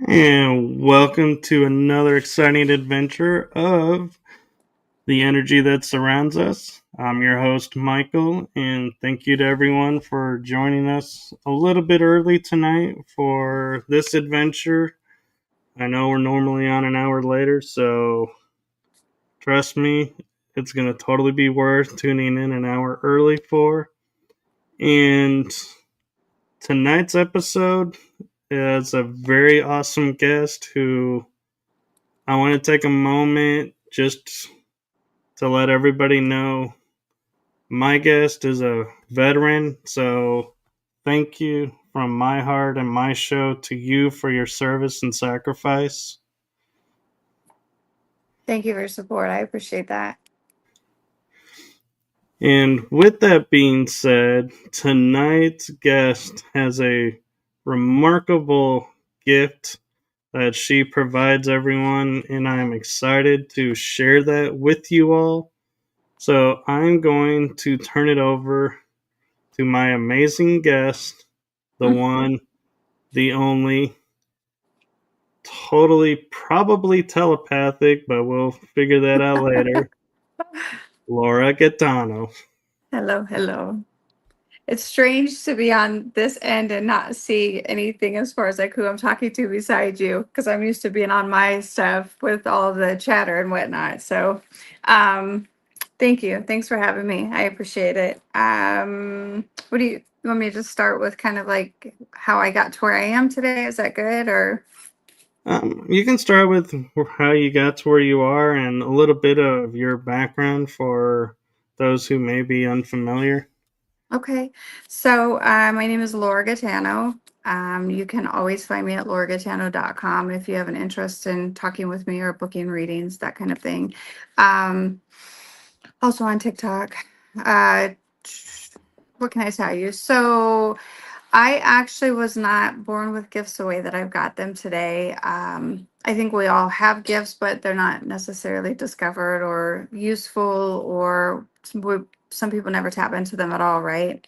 And welcome to another exciting adventure of the energy that surrounds us. I'm your host, Michael, and thank you to everyone for joining us a little bit early tonight for this adventure. I know we're normally on an hour later, so trust me, it's going to totally be worth tuning in an hour early for. And tonight's episode is a very awesome guest who I want to take a moment just to let everybody know my guest is a veteran. So thank you from my heart and my show to you for your service and sacrifice. Thank you for your support. I appreciate that. And with that being said, tonight's guest has a remarkable gift that she provides everyone, and I'm excited to share that with you all. So I'm going to turn it over to my amazing guest, the one, the only, totally probably telepathic, but we'll figure that out later, Laura Gaetano. Hello, hello. It's strange to be on this end and not see anything as far as like who I'm talking to beside you, because I'm used to being on my stuff with all the chatter and whatnot. So, um, thank you. Thanks for having me. I appreciate it. What do you want me to just start with kind of like how I got to where I am today? Is that good or? You can start with how you got to where you are and a little bit of your background for those who may be unfamiliar. Okay. So, my name is Laura Gaetano. You can always find me at lauragaetano.com if you have an interest in talking with me or booking readings, that kind of thing. Um, Also on TikTok. Uh, what can I tell you? So, I actually was not born with gifts the way that I've got them today. I think we all have gifts, but they're not necessarily discovered or useful, or some people never tap into them at all, right?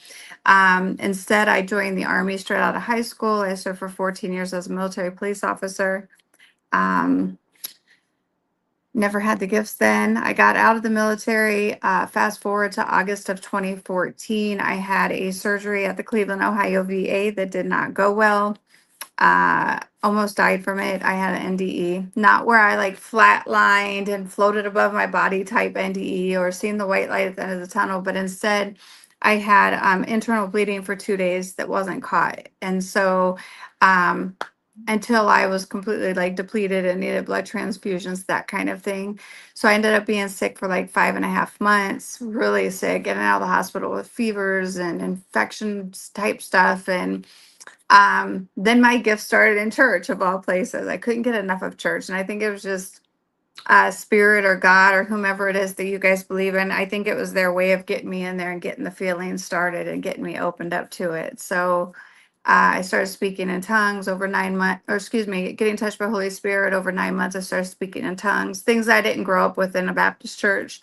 Instead, I joined the Army straight out of high school. I served for 14 years as a military police officer. Um, Never had the gifts then. I got out of the military. Fast forward to August of 2014, I had a surgery at the Cleveland, Ohio VA that did not go well. Almost died from it. I had an NDE, not where I like flatlined and floated above my body type NDE or seen the white light at the end of the tunnel, but instead I had internal bleeding for 2 days that wasn't caught. And so, um, until I was completely like depleted and needed blood transfusions, that kind of thing. So I ended up being sick for like 5.5 months, really sick, getting out of the hospital with fevers and infections type stuff. And then my gift started in church of all places. I couldn't get enough of church. And I think it was just spirit or God or whomever it is that you guys believe in. I think it was their way of getting me in there and getting the feeling started and getting me opened up to it. So I started speaking in tongues over 9 months, or excuse me, getting touched by Holy Spirit over 9 months. I started speaking in tongues, things I didn't grow up with in a Baptist church.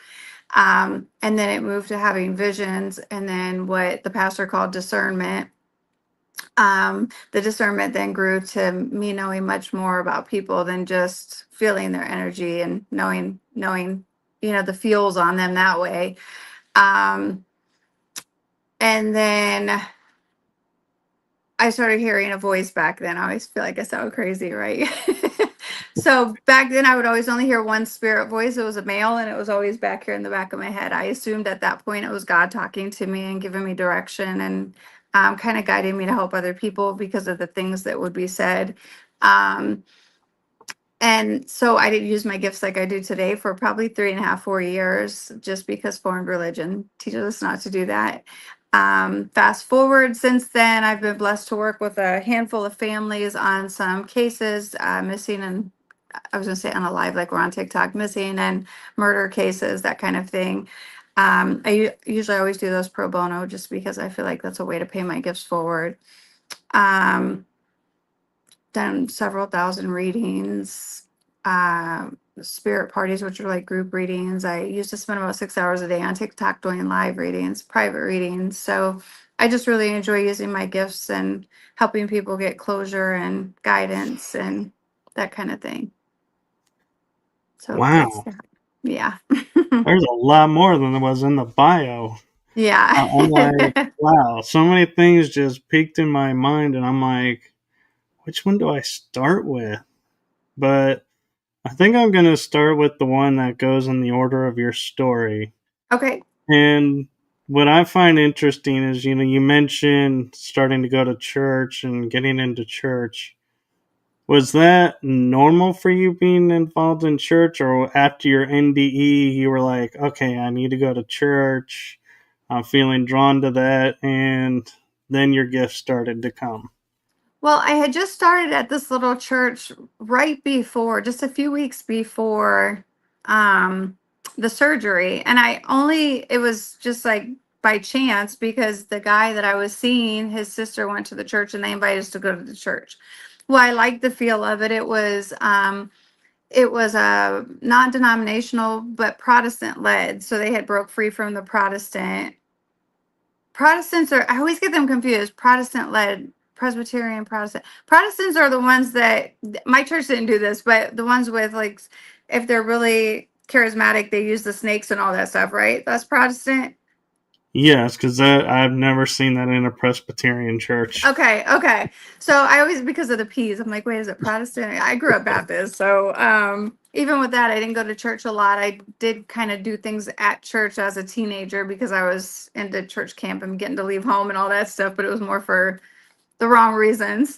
And then it moved to having visions, and then what the pastor called discernment. The discernment then grew to me knowing much more about people than just feeling their energy and knowing, the feels on them that way. Um, and then I started hearing a voice back then. I always feel like I sound crazy, right? So back then I would always only hear one spirit voice. It was a male and it was always back here in the back of my head. I assumed at that point it was God talking to me and giving me direction and kind of guiding me to help other people because of the things that would be said. Um, and so I didn't use my gifts like I do today for probably 3.5, 4 years, just because foreign religion teaches us not to do that. Fast forward since then, I've been blessed to work with a handful of families on some cases, missing and I was going to say unalive, like we're on TikTok, missing and murder cases, that kind of thing. Usually always do those pro bono just because I feel like that's a way to pay my gifts forward. Um, Done several thousand readings, spirit parties, which are like group readings. I used to spend about 6 hours a day on TikTok doing live readings, private readings. So I just really enjoy using my gifts and helping people get closure and guidance and that kind of thing. So that's Wow. that. Yeah. There's a lot more than there was in the bio. Yeah. I'm like, wow, so many things just peaked in my mind, and I'm like, which one do I start with? But I think I'm going to start with the one that goes in the order of your story. Okay. And what I find interesting is, you mentioned starting to go to church and getting into church. Was that normal for you being involved in church, or after your NDE, you were like, okay, I need to go to church. I'm feeling drawn to that, and then your gift started to come. Well, I had just started at this little church right before, just a few weeks before um the surgery. And it was just like by chance because the guy that I was seeing, his sister went to the church and they invited us to go to the church. Well, I liked the feel of it. It was a non-denominational but Protestant led. So they had broke free from the Protestants are, I always get them confused. Protestant led, Presbyterian, Protestant. Protestants are the ones that, my church didn't do this, but the ones with like, if they're really charismatic, they use the snakes and all that stuff, right? That's Protestant. Yes, because I've never seen that in a Presbyterian church. Okay, okay. So I always, because of the P's, I'm like, wait, is it Protestant? I grew up Baptist. So even with that, I didn't go to church a lot. I did kind of do things at church as a teenager because I was into church camp and getting to leave home and all that stuff, but it was more for the wrong reasons.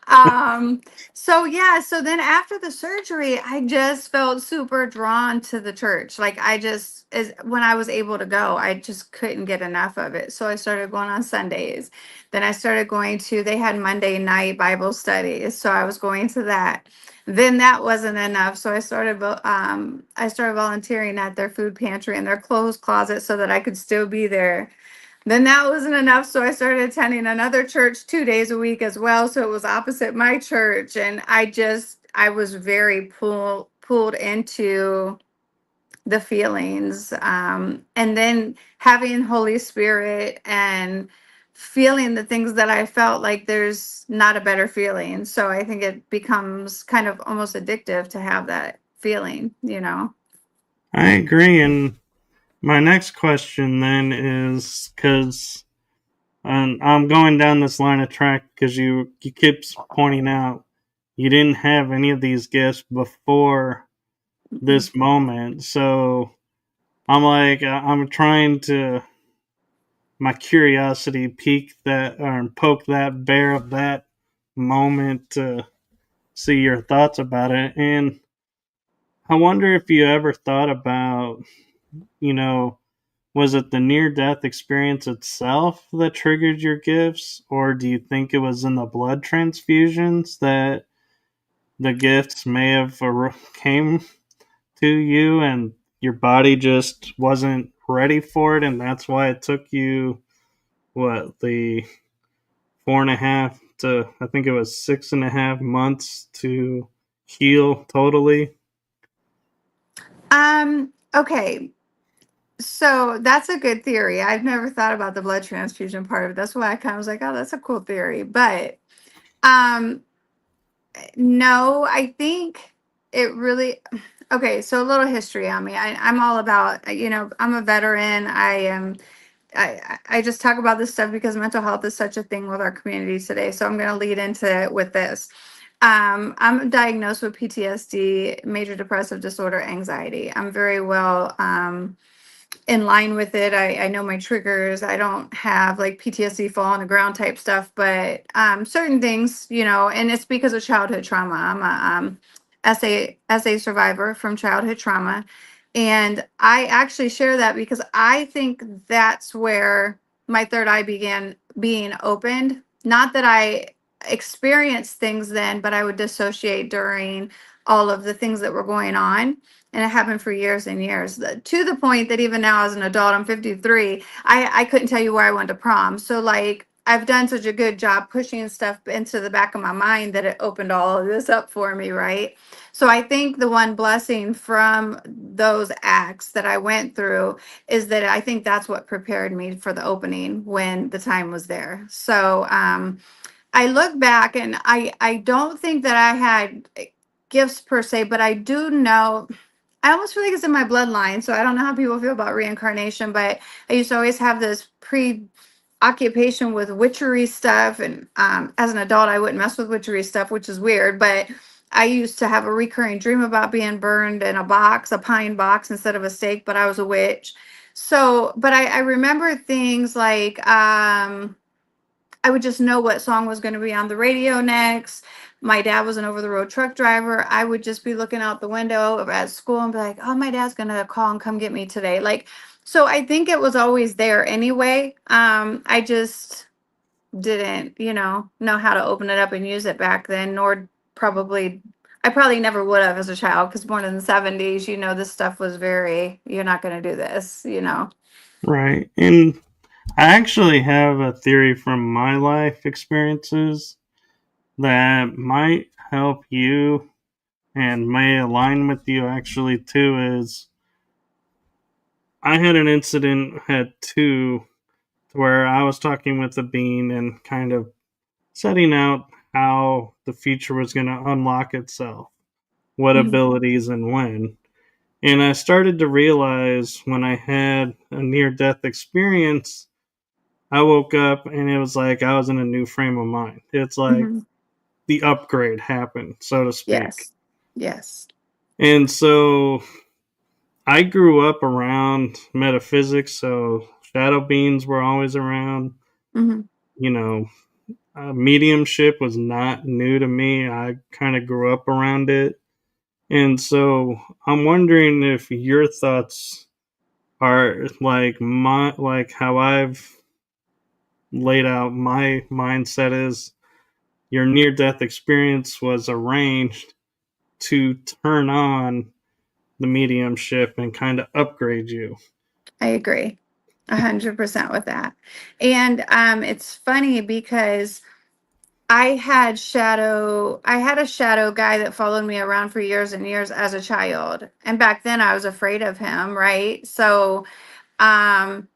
um, so yeah, so then after the surgery, I just felt super drawn to the church. Like I just as when I was able to go, I just couldn't get enough of it. So I started going on Sundays. Then I started going to they had Monday night Bible studies. So I was going to that. Then that wasn't enough. So I started volunteering at their food pantry and their clothes closet so that I could still be there. Then that wasn't enough, so I started attending another church 2 days a week as well. So it was opposite my church, and I was very pulled into the feelings, and then having Holy Spirit and feeling the things that I felt like there's not a better feeling. So I think it becomes kind of almost addictive to have that feeling, you know. I agree. And my next question then is because I'm going down this line of track because you keep pointing out you didn't have any of these gifts before Mhm. this moment. So I'm like, I'm trying to, my curiosity peek that or poke that bear of that moment to see your thoughts about it. And I wonder if you ever thought about, you know, was it the near death experience itself that triggered your gifts, or do you think it was in the blood transfusions that the gifts may have came to you and your body just wasn't ready for it, and that's why it took you the 4.5 to I think it was 6.5 months to heal totally? Okay. So that's a good theory. I've never thought about the blood transfusion part of it. That's why I kind of was like, oh, that's a cool theory. But um no, I think it really okay, so a little history on me. I'm all about, I'm a veteran. I just talk about this stuff because mental health is such a thing with our community today. So I'm gonna lead into it with this. I'm diagnosed with PTSD, major depressive disorder, anxiety. I'm very well in line with it. I know my triggers. I don't have like PTSD fall on the ground type stuff, but certain things, and it's because of childhood trauma. I'm a SA survivor from childhood trauma. And I actually share that because I think that's where my third eye began being opened. Not that I experienced things then, but I would dissociate during all of the things that were going on, and it happened for years and years, to the point that even now as an adult, I'm 53, I couldn't tell you where I went to prom. So like I've done such a good job pushing stuff into the back of my mind that it opened all of this up for me, right? So I think the one blessing from those acts that I went through is that I think that's what prepared me for the opening when the time was there. So I look back and I don't think that I had gifts per se, but I do know. I almost feel like it's in my bloodline, so I don't know how people feel about reincarnation, but I used to always have this preoccupation with witchery stuff, and as an adult, I wouldn't mess with witchery stuff, which is weird, but I used to have a recurring dream about being burned in a box, a pine box instead of a stake, but I was a witch. So, but I remember things like I would just know what song was going to be on the radio next. My dad was an over the road truck driver. I would just be looking out the window at school and be like, oh, my dad's going to call and come get me today. Like, so I think it was always there anyway. I just didn't, know how to open it up and use it back then, nor probably, I probably never would have as a child because born in the 70s, this stuff was very, you're not going to do this. Right. And I actually have a theory from my life experiences that might help you and may align with you actually too. Is I had an incident, had two, where I was talking with the bean and kind of setting out how the future was going to unlock itself, what Mhm. abilities and when. And I started to realize when I had a near death experience, I woke up and it was like I was in a new frame of mind. It's like Mhm. the upgrade happened, so to speak. Yes. Yes. And so I grew up around metaphysics, so shadow beings were always around. Hmm. You know, mediumship was not new to me. I kind of grew up around it. And so I'm wondering if your thoughts are like how I've laid out my mindset is your near death experience was arranged to turn on the mediumship and kind of upgrade you. I agree 100% with that. And it's funny because I had a shadow guy that followed me around for years and years as a child. And back then I was afraid of him, right? So um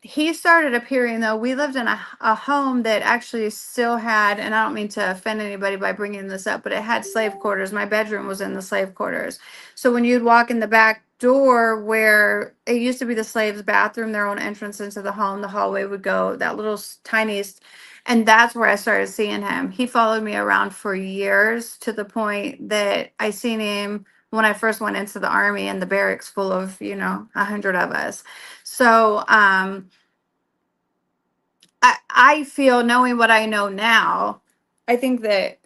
he started appearing though. We lived in a home that actually still had, and I don't mean to offend anybody by bringing this up, but it had slave quarters. My bedroom was in the slave quarters. So when you'd walk in the back door where it used to be the slaves bathroom, their own entrance into the home, the hallway would go that little tiniest, and that's where I started seeing him. He followed me around for years to the point that I seen him when I first went into the army in the barracks full of 100 of us. So I feel, knowing what I know now, I think that,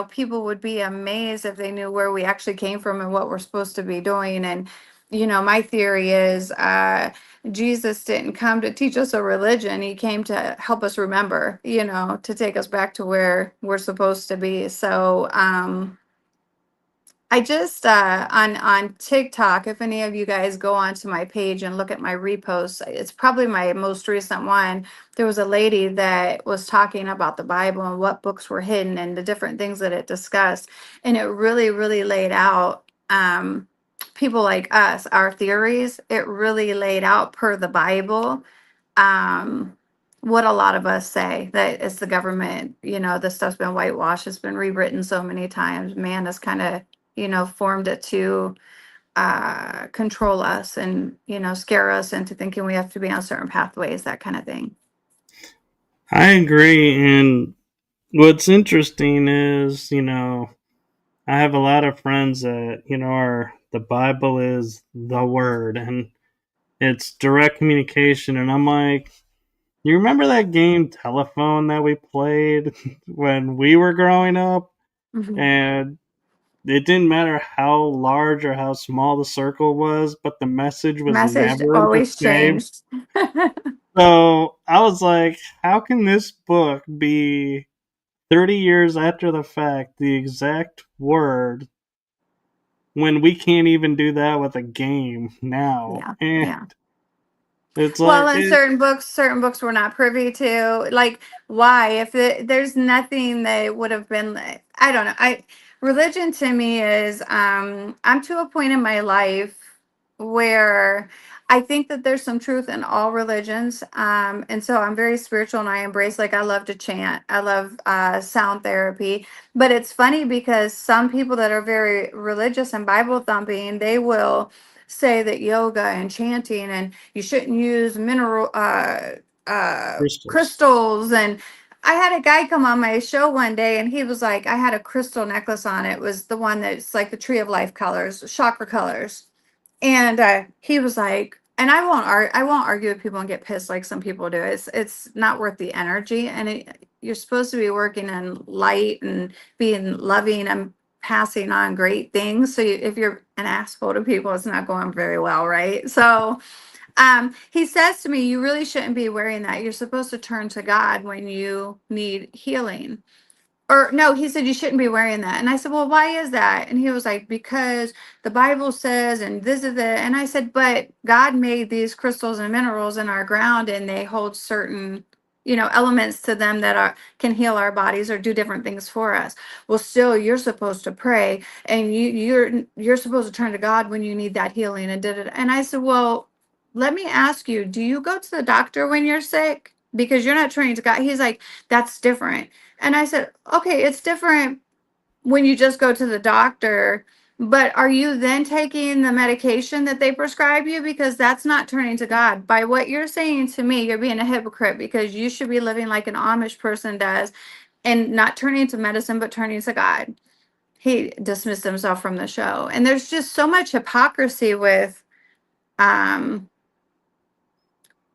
people would be amazed if they knew where we actually came from and what we're supposed to be doing. And, my theory is Jesus didn't come to teach us a religion. He came to help us remember, to take us back to where we're supposed to be. So, I just on TikTok, if any of you guys go onto my page and look at my reposts, it's probably my most recent one. There was a lady that was talking about the Bible and what books were hidden and the different things that it discussed. And it really, really laid out people like us, our theories. It really laid out per the Bible um what a lot of us say, that it's the government. This stuff's been whitewashed, it's been rewritten so many times. Man has kind of formed it to control us and scare us into thinking we have to be on certain pathways, that kind of thing. I agree. And what's interesting is, I have a lot of friends that, are the Bible is the word and it's direct communication. And I'm like, you remember that game Telephone that we played when we were growing up? Mhm. And it didn't matter how large or how small the circle was, but the message was Message never the always same. changed. So I was like, how can this book be 30 years after the fact the exact word when we can't even do that with a game now? Yeah, And yeah. it's Well, like, and certain books we're not privy to. Like, why? If there's nothing that would have been, I don't know. Religion to me is, I'm to a point in my life where I think that there's some truth in all religions. And so I'm very spiritual and I embrace, like, I love to chant. I love sound therapy. But it's funny because some people that are very religious and Bible thumping, they will say that yoga and chanting and you shouldn't use mineral Crystals. crystals. And I had a guy come on my show one day and he was like, I had a crystal necklace on. It was the one that's like the tree of life colors, chakra colors. And he was like, and I won't argue with people and get pissed like some people do. It's not worth the energy. And you're supposed to be working in light and being loving and passing on great things. So if you're an asshole to people, it's not going very well, right? So he says to me, you really shouldn't be wearing that. You're supposed to turn to God when you need healing. Or no, he said you shouldn't be wearing that. And I said, well, why is that? And he was like, because the Bible says, and this is it. And I said, but God made these crystals and minerals in our ground and they hold certain, elements to them that can heal our bodies or do different things for us. Well, still you're supposed to pray and you're supposed to turn to God when you need that healing and did it. And I said, well, let me ask you, do you go to the doctor when you're sick? Because you're not turning to God. He's like, that's different. And I said, okay, it's different when you just go to the doctor, but are you then taking the medication that they prescribe you? Because that's not turning to God. By what you're saying to me, you're being a hypocrite because you should be living like an Amish person does and not turning to medicine, but turning to God. He dismissed himself from the show. And there's just so much hypocrisy with um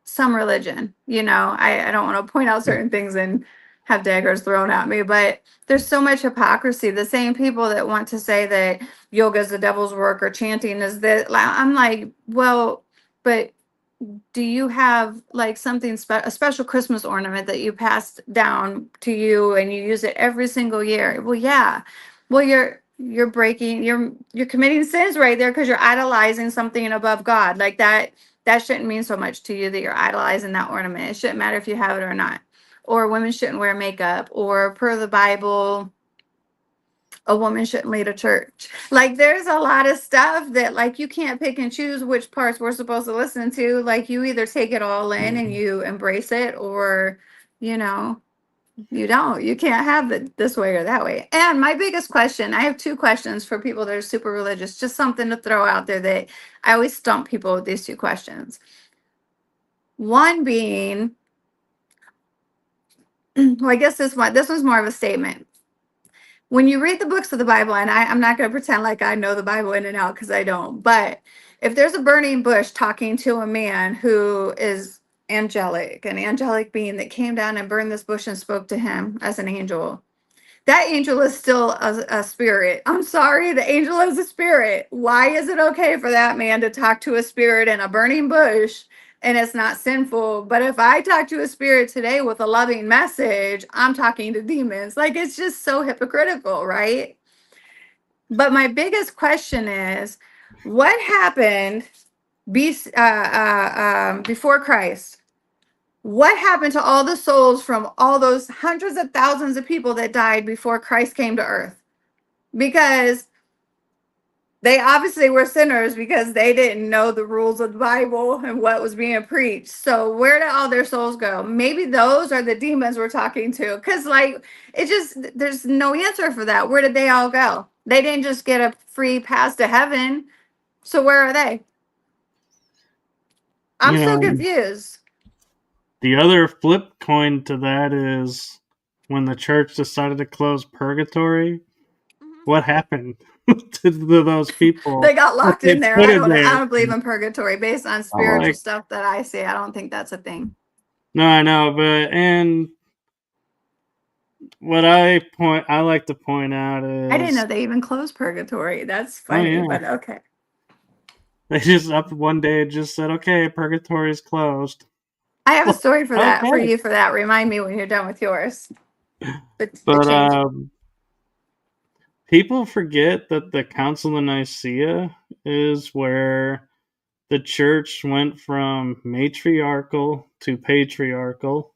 some religion. I don't want to point out certain things and have daggers thrown at me, but there's so much hypocrisy. The same people that want to say that yoga is the devil's work or chanting is that, I'm like, well, but do you have like something a special Christmas ornament that you passed down to you and you use it every single year? Well, yeah. Well, you're committing sins right there because you're idolizing something above God. Like that shouldn't mean so much to you that you're idolizing that ornament. It shouldn't matter if you have it or not. Or women shouldn't wear makeup, or per the Bible, a woman shouldn't lead a church. Like there's a lot of stuff that like you can't pick and choose which parts we're supposed to listen to. Like you either take it all in and you embrace it, or you know, you don't. You can't have it this way or that way. And my biggest question, I have two questions for people that are super religious, just something to throw out there that I always stump people with these two questions. One being, well, I guess this one's more of a statement. When you read the books of the Bible, and I'm not going to pretend like I know the Bible in and out because I don't, but if there's a burning bush talking to a man who is angelic, an angelic being that came down and burned this bush and spoke to him as an angel, that angel is still a spirit. I'm sorry, the angel is a spirit. Why is it okay for that man to talk to a spirit in a burning bush and it's not sinful? But if I talk to a spirit today with a loving message, I'm talking to demons. Like it's just so hypocritical, right? But my biggest question is what happened before Christ? What happened to all the souls from all those hundreds of thousands of people that died before Christ came to earth? Because they obviously were sinners because they didn't know the rules of the Bible and what was being preached. So where did all their souls go? Maybe those are the demons we're talking to. Because like there's no answer for that. Where did they all go? They didn't just get a free pass to heaven. So where are they? I'm You so know, confused. the other flip coin to that is when the church decided to close purgatory, what happened to those people They got that locked they in there. put I in don't I there? don't believe in purgatory based on I'm spiritual like, stuff that I see. I don't think that's a thing. no, I know, but and what I like to point out I didn't is, know they even closed purgatory. That's oh funny, yeah, but okay. they just up one day and just said, okay, purgatory is closed. I have a story for that for Okay, you for that. Remind me when you're done with yours. The but change. people forget that the Council of Nicaea is where the church went from matriarchal to patriarchal,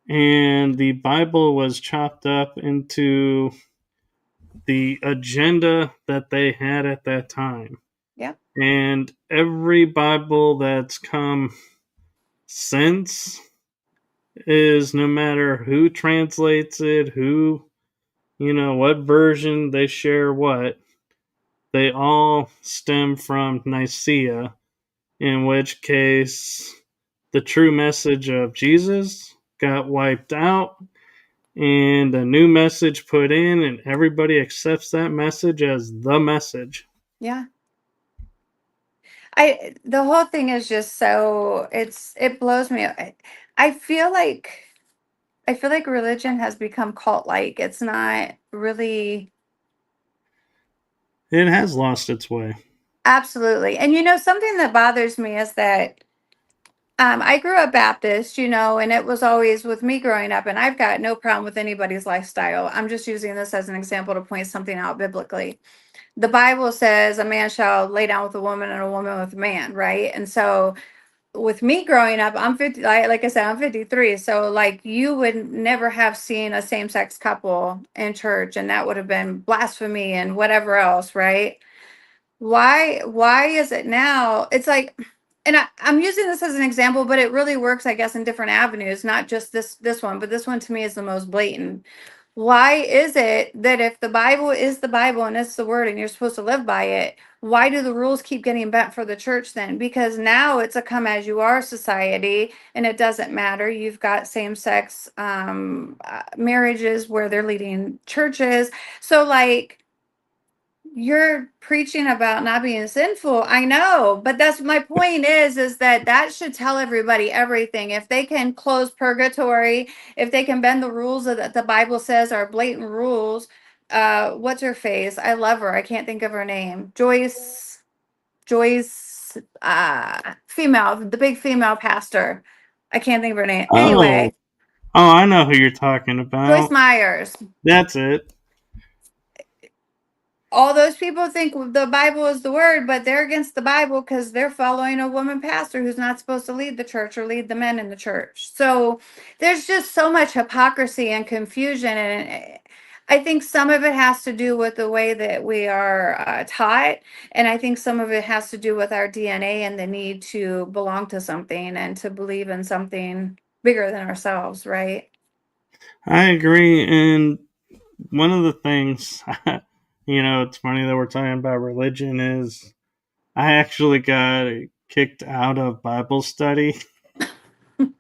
and the Bible was chopped up into the agenda that they had at that time. Yeah. And every Bible that's come since is, no matter who translates it, who, what version they share what, they all stem from Nicaea, in which case the true message of Jesus got wiped out and a new message put in, and everybody accepts that message as the message. Yeah. The whole thing is just so it blows me. I feel like religion has become cult like. It's not really. It has lost its way. Absolutely. And something that bothers me is that I grew up Baptist, and it was always with me growing up, and I've got no problem with anybody's lifestyle. I'm just using this as an example to point something out biblically. The Bible says a man shall lay down with a woman and a woman with a man, right? And so with me growing up, I'm 50, like I said, I'm 53. So like you would never have seen a same-sex couple in church, and that would have been blasphemy and whatever else, right? Why is it now? It's like, and I'm using this as an example, but it really works, I guess, in different avenues, not just this one, but this one to me is the most blatant. Why is it that if the Bible is the Bible and it's the word and you're supposed to live by it, why do the rules keep getting bent for the church then? Because now it's a come as you are society and it doesn't matter. You've got same sex marriages where they're leading churches. So, like, you're preaching about not being sinful. I know, but that's my point is that should tell everybody everything. If they can close purgatory, if they can bend the rules that the Bible says are blatant rules, what's her face? I love her. I can't think of her name. Joyce, female, the big female pastor. I can't think of her name. Oh, Anyway, oh, I know who you're talking Joyce about. Myers. That's it. All those people think the Bible is the word, but they're against the Bible because they're following a woman pastor who's not supposed to lead the church or lead the men in the church. So there's just so much hypocrisy and confusion. And I think some of it has to do with the way that we are taught. And I think some of it has to do with our DNA and the need to belong to something and to believe in something bigger than ourselves, right? I agree. And one of the things, it's funny that we're talking about religion, is I actually got kicked out of Bible study and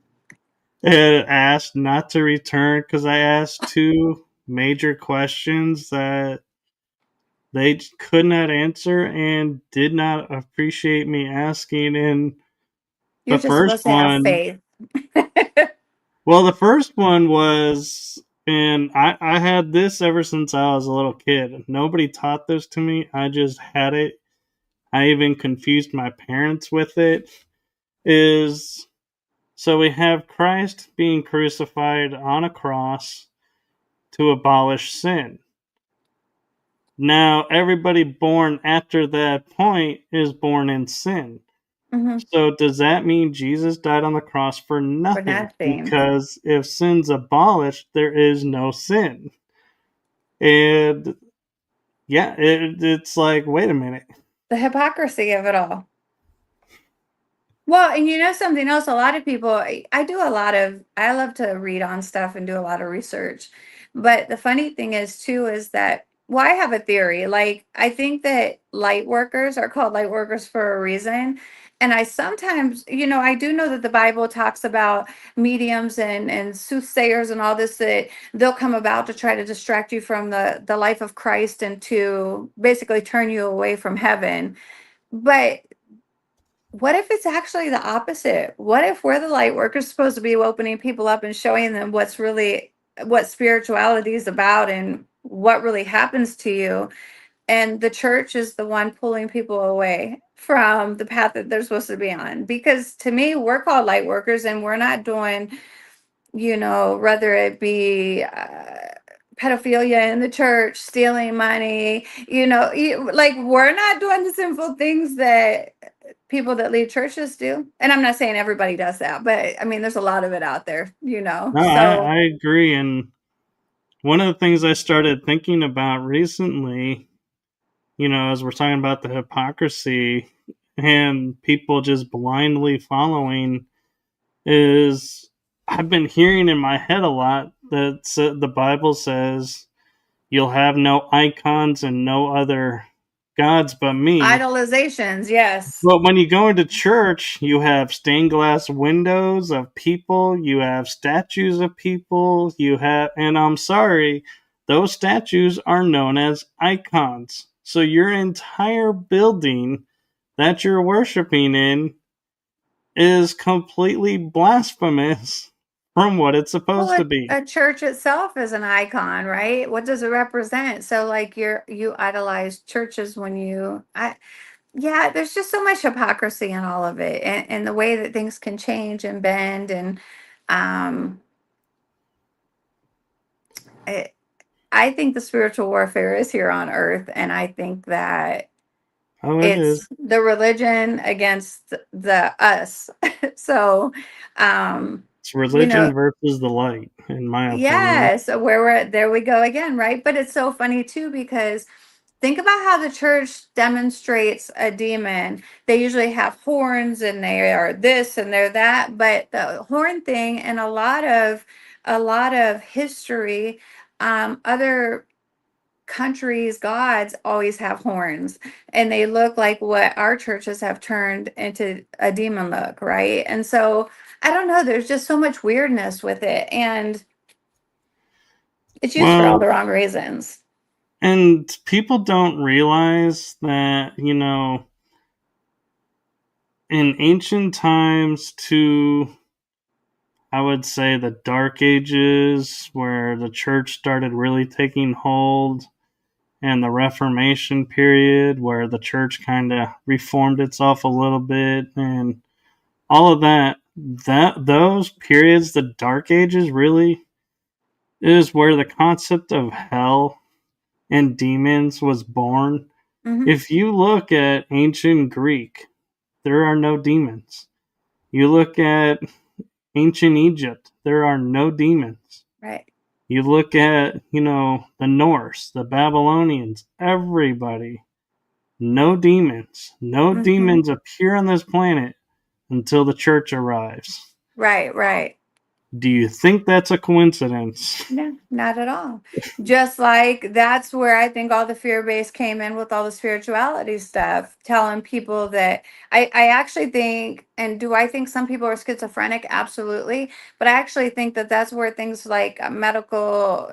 asked not to return because I asked two major questions that they could not answer and did not appreciate me asking. And You're the just first supposed to have one, faith. well, the first one was, and I had this ever since I was a little kid. Nobody taught this to me. I just had it. I even confused my parents with it. Is so we have Christ being crucified on a cross to abolish sin. Now, everybody born after that point is born in sin. Mhm. So, does that mean Jesus died on the cross for For nothing? nothing. Because if sin's abolished, there is no sin. And yeah, it's like, wait a minute. The hypocrisy of it all. Well, and something else, a lot of people, I do a lot of, I love to read on stuff and do a lot of research. But the funny thing is, too, is that, well, I have a theory. Like, I think that light workers are called light workers for a reason. And I sometimes, I do know that the Bible talks about mediums and soothsayers and all this, that they'll come about to try to distract you from the life of Christ and to basically turn you away from heaven. But what if it's actually the opposite? What if we're the light workers supposed to be opening people up and showing them what spirituality is about and what really happens to you? And the church is the one pulling people away from the path that they're supposed to be on. Because to me, we're called light workers and we're not doing, whether it be pedophilia in the church, stealing money, like we're not doing the sinful things that people that leave churches do. And I'm not saying everybody does that, but I mean, there's a lot of it out there. No, So, I agree. And one of the things I started thinking about recently as we're talking about the hypocrisy and people just blindly following, is I've been hearing in my head a lot that the Bible says you'll have no icons and no other gods but me. Idolizations, yes. But when you go into church, you have stained glass windows of people, you have statues of people, and I'm sorry, those statues are known as icons. So your entire building that you're worshiping in is completely blasphemous from what it's Well, supposed to be. a church itself is an icon, right? What does it represent? So like you idolize churches when I yeah, there's just so much hypocrisy in all of it, and the way that things can change and bend, and um it, I think the spiritual warfare is here on earth, and I think that Oh, it is. it's the religion against the us. So, um, It's you know, religion versus the light, in my opinion. yes, where we're at, there we go again, right? But it's so funny too because think about how the church demonstrates a demon. They usually have horns and they are this and they're that, but the horn thing and a lot of history, other countries' gods always have horns and they look like what our churches have turned into a demon look, right? And so I don't know, there's just so much weirdness with it. And it's used for all Well, the wrong reasons. and people don't realize that, in ancient times to, I would say, the Dark Ages, where the church started really taking hold, and the Reformation period, where the church kind of reformed itself a little bit, and all of that those periods, the Dark Ages, really is where the concept of hell and demons was born. Hmm. If you look at ancient Greek, there are no demons. You look at ancient Egypt, there are no demons. Right. You look at, the Norse, the Babylonians, everybody, no demons. No Hmm. demons appear on this planet until the church arrives. Right, right. Do you think that's a coincidence? No, not at all. Just like that's where I think all the fear base came in with all the spirituality stuff, telling people that I actually think, and do I think some people are schizophrenic? Absolutely. But I actually think that that's where things like medical,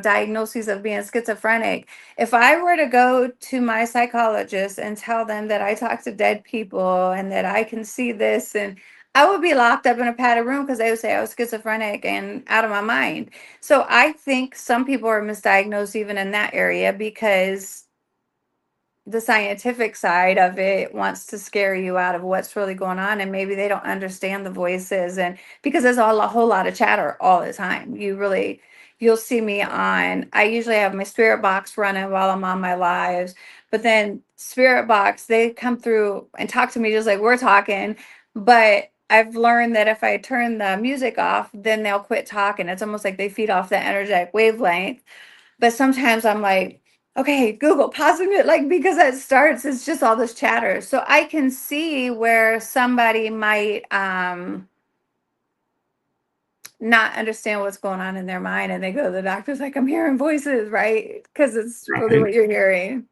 diagnoses of being schizophrenic. If I were to go to my psychologist and tell them that I talk to dead people and that I can see this, and I would be locked up in a padded room because they would say I was schizophrenic and out of my mind. So I think some people are misdiagnosed even in that area because the scientific side of it wants to scare you out of what's really going on, and maybe they don't understand the voices, and because there's a whole lot of chatter all the time. You'll see me on, I usually have my spirit box running while I'm on my lives, but then spirit box, they come through and talk to me just like we're talking, but I've learned that if I turn the music off, then they'll quit talking. It's almost like they feed off the energetic wavelength. But sometimes I'm like, okay, Google, pause a minute, like because it starts, it's just all this chatter. So I can see where somebody might not understand what's going on in their mind and they go to the doctor's like, I'm hearing voices, right? Because it's really Right. what you're hearing.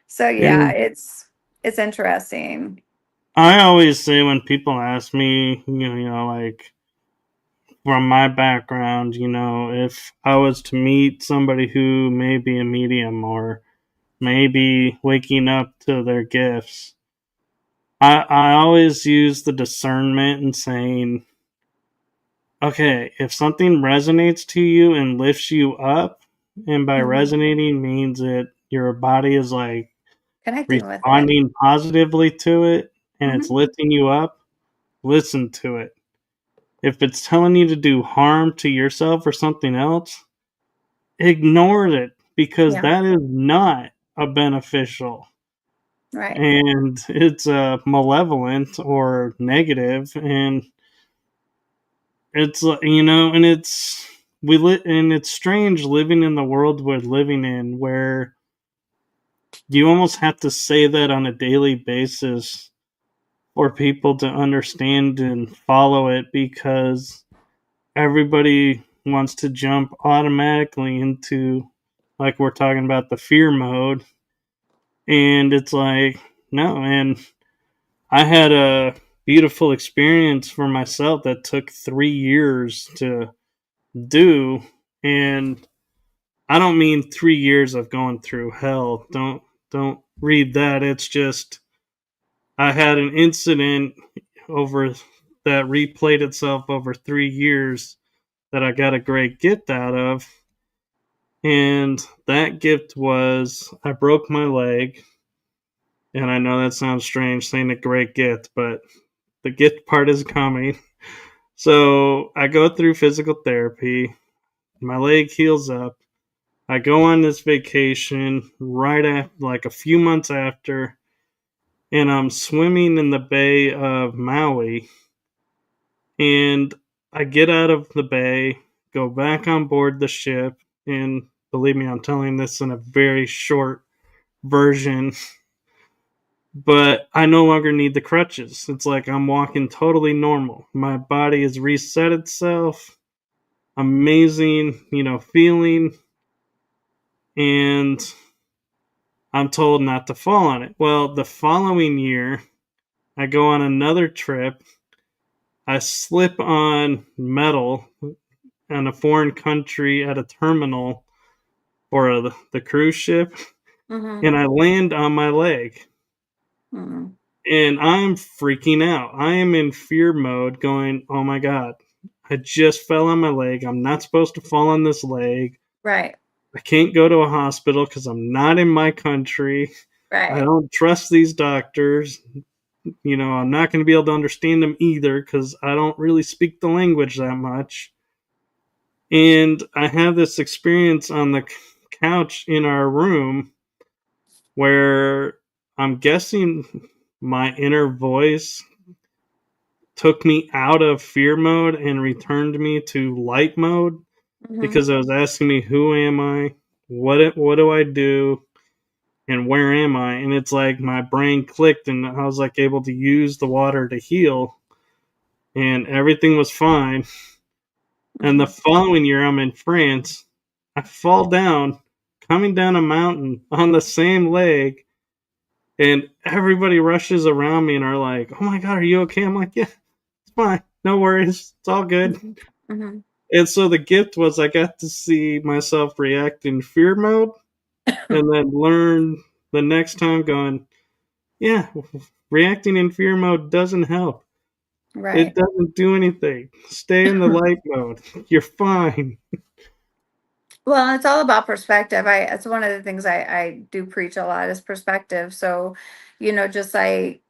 So yeah, And it's interesting. I always say when people ask me, like from my background, if I was to meet somebody who may be a medium or maybe waking up to their gifts, I always use the discernment and saying, okay, if something resonates to you and lifts you up, and by Mhm. resonating means that your body is like Connecting with it. responding positively to it and it's Hmm. lifting you up, listen to it. If it's telling you to do harm to yourself or something else, ignore it because Yeah, that is not a beneficial, right. and it's malevolent or negative, and it's and and it's strange living in the world we're living in where you almost have to say that on a daily basis for people to understand and follow it, because everybody wants to jump automatically into, like we're talking about, the fear mode. And it's like, no. And I had a beautiful experience for myself that took 3 years to do. And I don't mean 3 years of going through hell. Don't read that. It's just I had an incident over that replayed itself over 3 years that I got a great gift out of. And that gift was I broke my leg. And I know that sounds strange saying a great gift, but the gift part is coming. So I go through physical therapy. My leg heals up. I go on this vacation right after, like a few months after, and I'm swimming in the bay of Maui. And I get out of the bay, go back on board the ship, and believe me, I'm telling this in a very short version, but I no longer need the crutches. It's like I'm walking totally normal. My body has reset itself. Amazing, feeling. And I'm told not to fall on it. Well, the following year, I go on another trip. I slip on metal in a foreign country at a terminal for the cruise ship, Mm-hmm. and I land on my leg. Mm-hmm. And I'm freaking out. I am in fear mode, going, oh my God, I just fell on my leg. I'm not supposed to fall on this leg. Right. I can't go to a hospital because I'm not in my country. I Right. don't trust these doctors. I'm not going to be able to understand them either because I don't really speak the language that much. And I have this experience on the couch in our room where I'm guessing my inner voice took me out of fear mode and returned me to light mode, Mm-hmm. because it was asking me, who am I? What do I do? And where am I? And it's like my brain clicked and I was like able to use the water to heal, and everything was fine. And the Mm-hmm. following year, I'm in France. I fall down, coming down a mountain on the same leg, and everybody rushes around me and are like, "Oh my God, are you okay?" I'm like, "Yeah, it's fine. No worries. It's all good." Mm-hmm. Mm-hmm. And so the gift was I got to see myself react in fear mode and then learn the next time going, yeah, reacting in fear mode doesn't help. It Right. doesn't do anything. Stay in the light mode. You're fine. Well, it's all about perspective. It's one of the things I do preach a lot is perspective. So, just like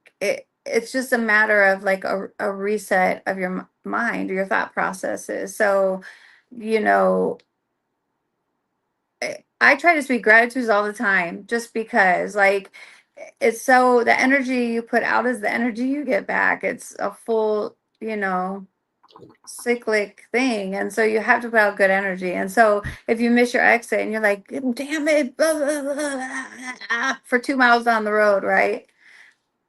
it's just a matter of like a reset of your mind, your thought processes. So, you know, I try to speak gratitudes all the time just because like it's so the energy you put out is the energy you get back. It's a full, cyclic thing. And so you have to put out good energy. And so if you miss your exit and you're like, damn it, blah, blah, blah, blah," for 2 miles down the road, right?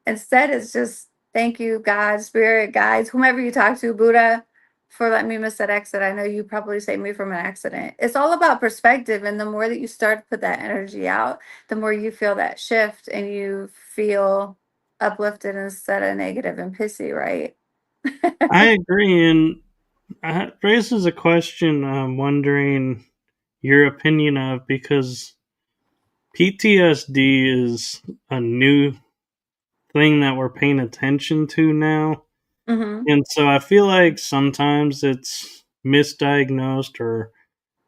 Instead, it's just thank you, God, spirit, guides, whomever you talk to, Buddha, for letting me miss that exit. I know you probably saved me from an accident. It's all about perspective. And the more that you start to put that energy out, the more you feel that shift and you feel uplifted instead of negative and pissy, right? I agree. And it raises a question I'm wondering your opinion of, because PTSD is a new thing that we're paying attention to now. Mm-hmm. And so I feel like sometimes it's misdiagnosed or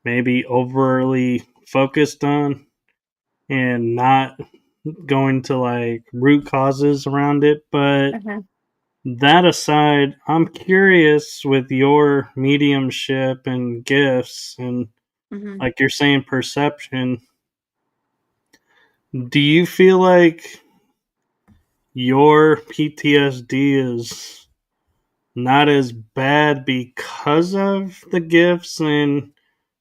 maybe overly focused on, and not going to like root causes around it. But Uh-huh. that aside, I'm curious, with your mediumship and gifts and, Mm-hmm. like you're saying, perception, do you feel like your PTSD is not as bad because of the gifts and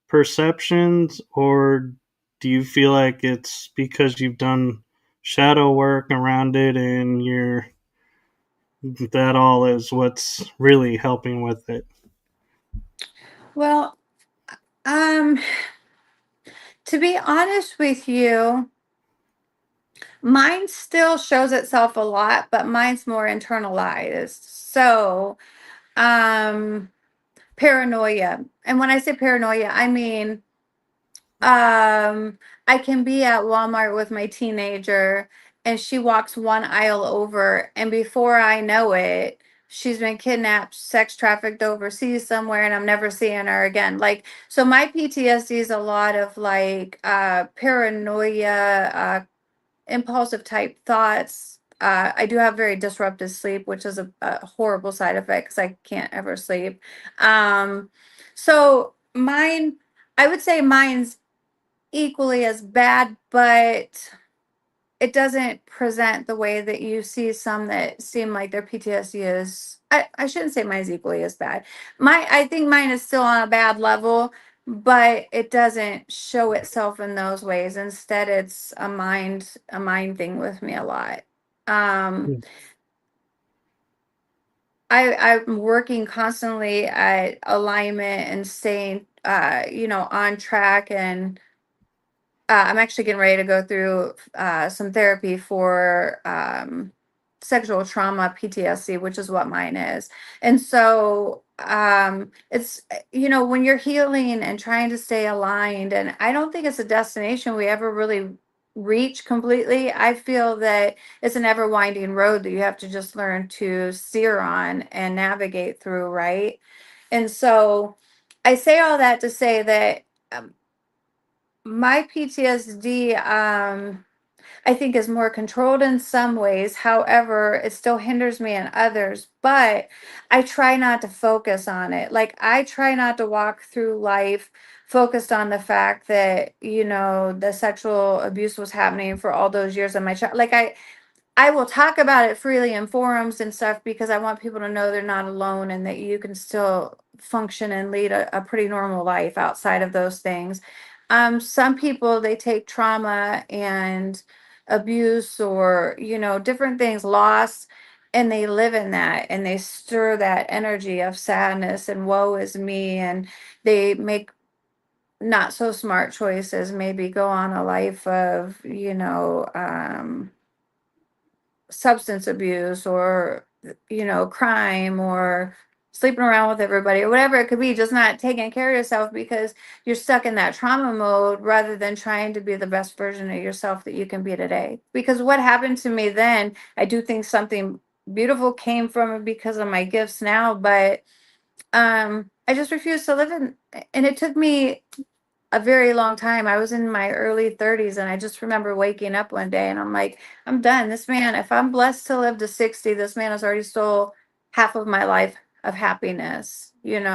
perceptions, or do you feel like it's because you've done shadow work around it and that all is what's really helping with it? Well, um, to be honest with you, mine still shows itself a lot, but mine's more internalized. So, um, paranoia. And when I say paranoia, I mean, um, I can be at Walmart with my teenager and she walks one aisle over, and before I know it, she's been kidnapped, sex trafficked overseas somewhere, and I'm never seeing her again. Like, so my PTSD is a lot of like paranoia, impulsive type thoughts. I do have very disrupted sleep, which is a horrible side effect because I can't ever sleep. Um, so mine, I would say mine's equally as bad, but it doesn't present the way that you see some that seem like their PTSD is. I shouldn't say mine's equally as bad. I think mine is still on a bad level, but it doesn't show itself in those ways. Instead, it's a mind thing with me a lot. Um, I'm working constantly at alignment and staying on track, and I'm actually getting ready to go through some therapy for sexual trauma PTSD, which is what mine is. And so it's, when you're healing and trying to stay aligned, and I don't think it's a destination we ever really reach completely. I feel that it's an ever winding road that you have to just learn to steer on and navigate through, right? And so I say all that to say that. My PTSD, I think, is more controlled in some ways. However, it still hinders me in others. But I try not to focus on it. Like, I try not to walk through life focused on the fact that, the sexual abuse was happening for all those years of my child. Like, I will talk about it freely in forums and stuff because I want people to know they're not alone and that you can still function and lead a pretty normal life outside of those things. Some people, they take trauma and abuse or, different things, loss, and they live in that and they stir that energy of sadness and woe is me, and they make not so smart choices, maybe go on a life of, substance abuse or crime or sleeping around with everybody or whatever it could be, just not taking care of yourself because you're stuck in that trauma mode rather than trying to be the best version of yourself that you can be today. Because what happened to me then, I do think something beautiful came from it because of my gifts now, but I just refused to live in, and it took me a very long time. I was in my early 30s and I just remember waking up one day and I'm like, I'm done. This man, if I'm blessed to live to 60, this man has already stole half of my life of happiness. And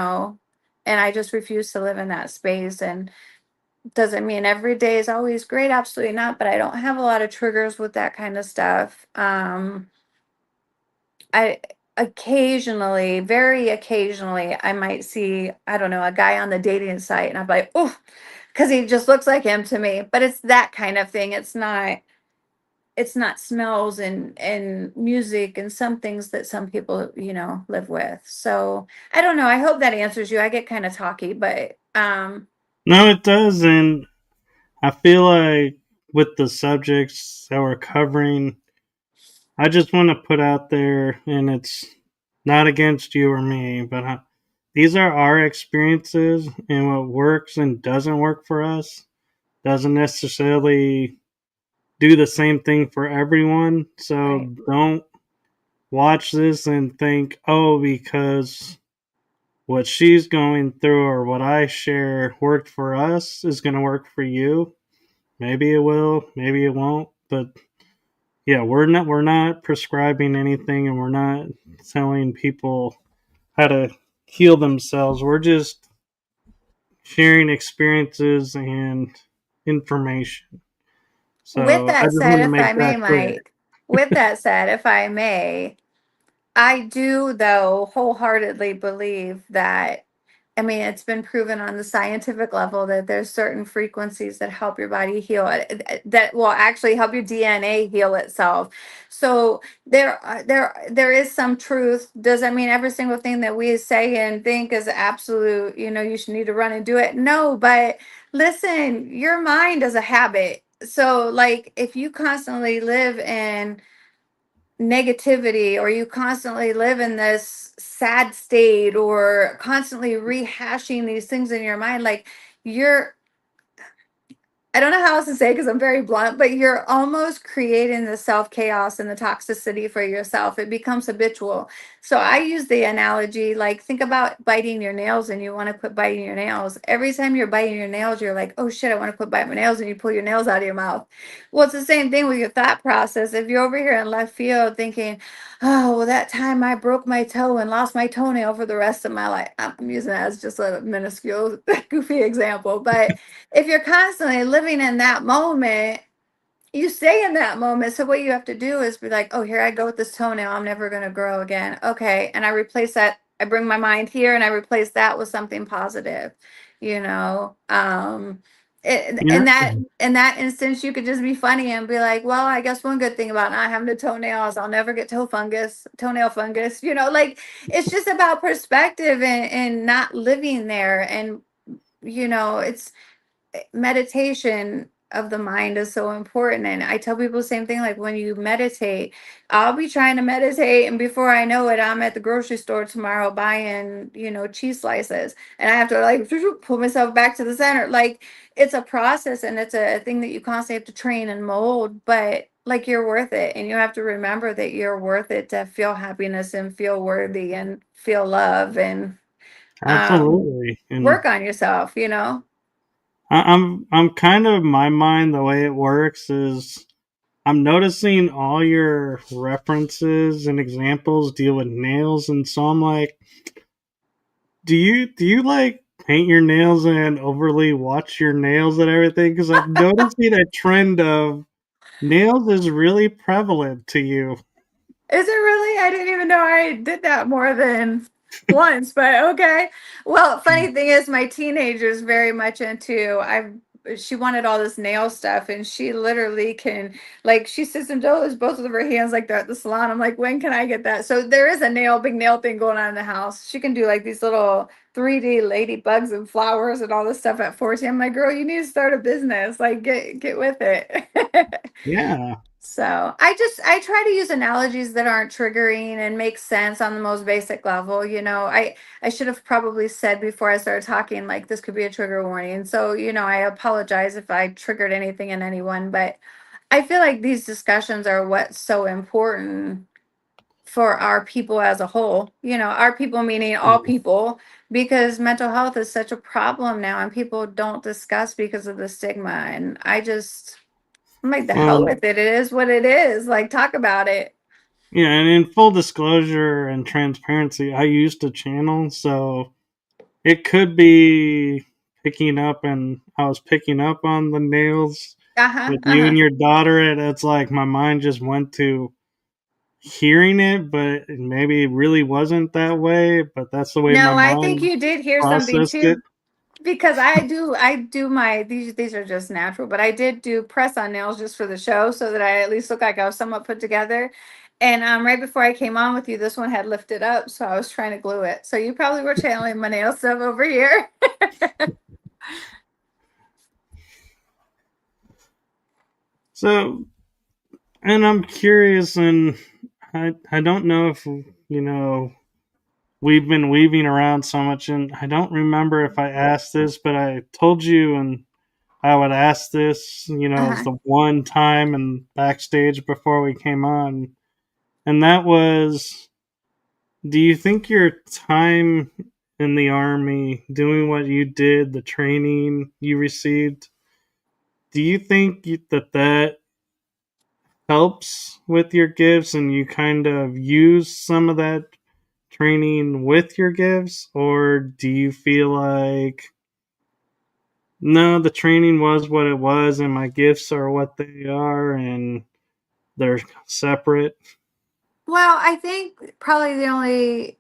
I just refuse to live in that space. And doesn't mean every day is always great, absolutely not, but I don't have a lot of triggers with that kind of stuff. I occasionally, very occasionally, I might see, I don't know, a guy on the dating site and I'm like, oh, because he just looks like him to me. But it's that kind of thing. It's not smells and music and some things that some people, live with. So I don't know. I hope that answers you. I get kind of talky, but No, it does, and I feel like with the subjects that we're covering, I just want to put out there, and it's not against you or me, but these are our experiences, and what works and doesn't work for us doesn't necessarily do the same thing for everyone. right. So don't watch this and think, oh, because what she's going through or what I share worked for us is going to work for you. Maybe it will, maybe it won't, but yeah, we're not prescribing anything, and we're not telling people how to heal themselves. We're just sharing experiences and information. With So I that just said, want to if I make may, that clear. Mike, with that said, if I may, I do, though, wholeheartedly believe that I mean, it's been proven on the scientific level that there's certain frequencies that help your body heal, that will actually help your DNA heal itself. So there is some truth. Does that mean every single thing that we say and think is absolute, you should need to run and do it? No, but listen, your mind is a habit. So like if you constantly live in negativity, or you constantly live in this sad state, or constantly rehashing these things in your mind, like you're I don't know how else to say because I'm very blunt, but you're almost creating the self chaos and the toxicity for yourself. It becomes habitual. So I use the analogy, like think about biting your nails and you want to quit biting your nails. Every time you're biting your nails, you're like, oh shit, I want to quit biting my nails, and you pull your nails out of your mouth. Well, it's the same thing with your thought process. If you're over here in left field thinking, oh, well, that time I broke my toe and lost my toenail for the rest of my life. I'm using that as just a minuscule, goofy example, but if you're constantly living in that moment, you stay in that moment. So what you have to do is be like, oh, here I go with this toenail. I'm never going to grow again. Okay. And I replace that. I bring my mind here and I replace that with something positive, you know? Yeah. In that instance, you could just be funny and be like, well, I guess one good thing about not having the toenails, I'll never get toenail fungus, like it's just about perspective and not living there. And, it's meditation of the mind is so important. And I tell people the same thing, like when you meditate, I'll be trying to meditate, and before I know it, I'm at the grocery store tomorrow buying, cheese slices. And I have to like pull myself back to the center. Like it's a process, and it's a thing that you constantly have to train and mold, but like you're worth it. And you have to remember that you're worth it to feel happiness and feel worthy and feel love and Absolutely. And work on yourself. I'm kind of, my mind, the way it works is I'm noticing all your references and examples deal with nails, and so I'm like, do you like paint your nails and overly watch your nails and everything? Because I'm noticing a trend of nails is really prevalent to you. Is it really? I didn't even know I did that more than once, but okay. Well, funny thing is my teenager's very much into I she wanted all this nail stuff, and she literally can, like, she sits and does both of her hands like that at the salon. I'm like, when can I get that? So there is a big nail thing going on in the house. She can do like these little 3D ladybugs and flowers and all this stuff at 14. I'm like, girl, you need to start a business. Like get with it. Yeah. So I try to use analogies that aren't triggering and make sense on the most basic level. I should have probably said before I started talking, like this could be a trigger warning. So, I apologize if I triggered anything in anyone, but I feel like these discussions are what's so important for our people as a whole. Our people meaning all people, because mental health is such a problem now and people don't discuss because of the stigma. And I'm like, the hell Well, with it. It is what it is. Like, talk about it. yeah, and in full disclosure and transparency, I used a channel, so it could be picking up, and I was picking up on the nails Uh huh. with Uh you huh. and your daughter, and it's like my mind just went to hearing it, but maybe it really wasn't that way, but that's the way my No, I think mind you did hear something processed it. too, because I do my these are just natural, but I did do press on nails just for the show so that I at least look like I was somewhat put together. And right before I came on with you, this one had lifted up, so I was trying to glue it. So you probably were channeling my nail stuff over here. So, and I'm curious, and I don't know if, we've been weaving around so much, and I don't remember if I asked this, but I told you, and I would ask this, Uh-huh. the one time and backstage before we came on, and that was, do you think your time in the army, doing what you did, the training you received, do you think that helps with your gifts, and you kind of use some of that training with your gifts, or do you feel like, no, the training was what it was and my gifts are what they are and they're separate? Well, I think probably the only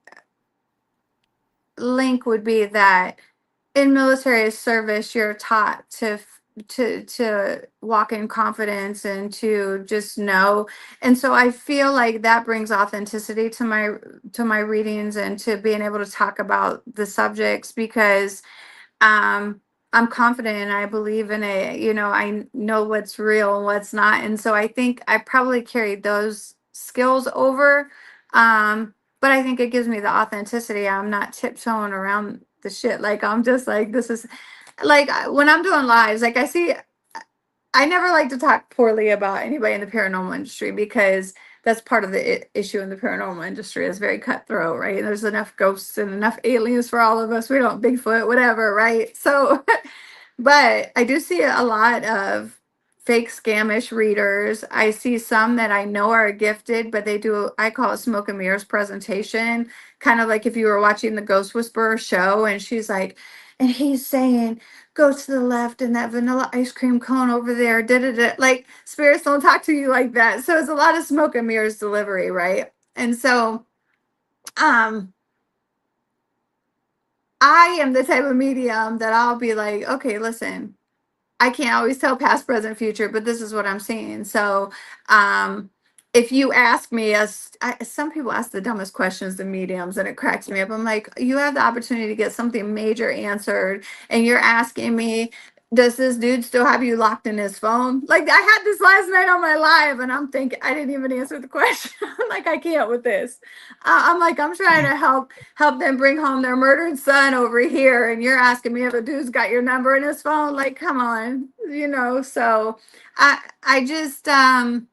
link would be that in military service, you're taught to walk in confidence and to just know. And so I feel like that brings authenticity to my readings and to being able to talk about the subjects because um I'm confident and I believe in it. You know, I know what's real and what's not. And so I think I probably carried those skills over. But I think it gives me the authenticity. I'm not tiptoeing around the shit. Like I'm just like this is like when I'm doing lives, like I never like to talk poorly about anybody in the paranormal industry because that's part of the issue in the paranormal industry. It's very cutthroat, right? There's enough ghosts and enough aliens for all of us. We don't Bigfoot, whatever, right? So but I do see a lot of fake scamish readers. I see some that I know are gifted, but they do, I call it smoke and mirrors presentation. Kind of like if you were watching the Ghost Whisperer show and she's like, and he's saying, go to the left and that vanilla ice cream cone over there. Da, da, da. Like spirits don't talk to you like that. So it's a lot of smoke and mirrors delivery, right? And so um I am the type of medium that I'll be like, okay, listen, I can't always tell past, present, future, but this is what I'm seeing. So, um, if you ask me, some people ask the dumbest questions to mediums, and it cracks me up. I'm like, you have the opportunity to get something major answered, and you're asking me, does this dude still have you locked in his phone? Like I had this last night on my live, and I'm thinking I didn't even answer the question. I'm like, I can't with this. I'm like, I'm trying to help them bring home their murdered son over here, and you're asking me if a dude's got your number in his phone. Like, come on, you know. So I just I'm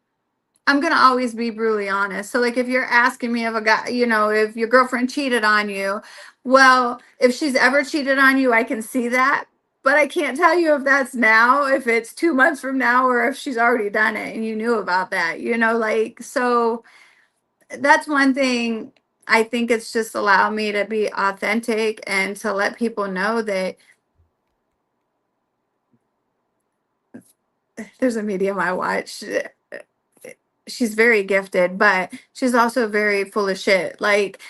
gonna always be brutally honest. So like if you're asking me if a guy, you know, if your girlfriend cheated on you, well, if she's ever cheated on you, I can see that. But I can't tell you if that's now, if it's 2 months from now, or if she's already done it and you knew about that, you know, like so that's one thing. I think it's just allowed me to be authentic and to let people know that there's a medium I watch. She's very gifted, but she's also very full of shit. Like,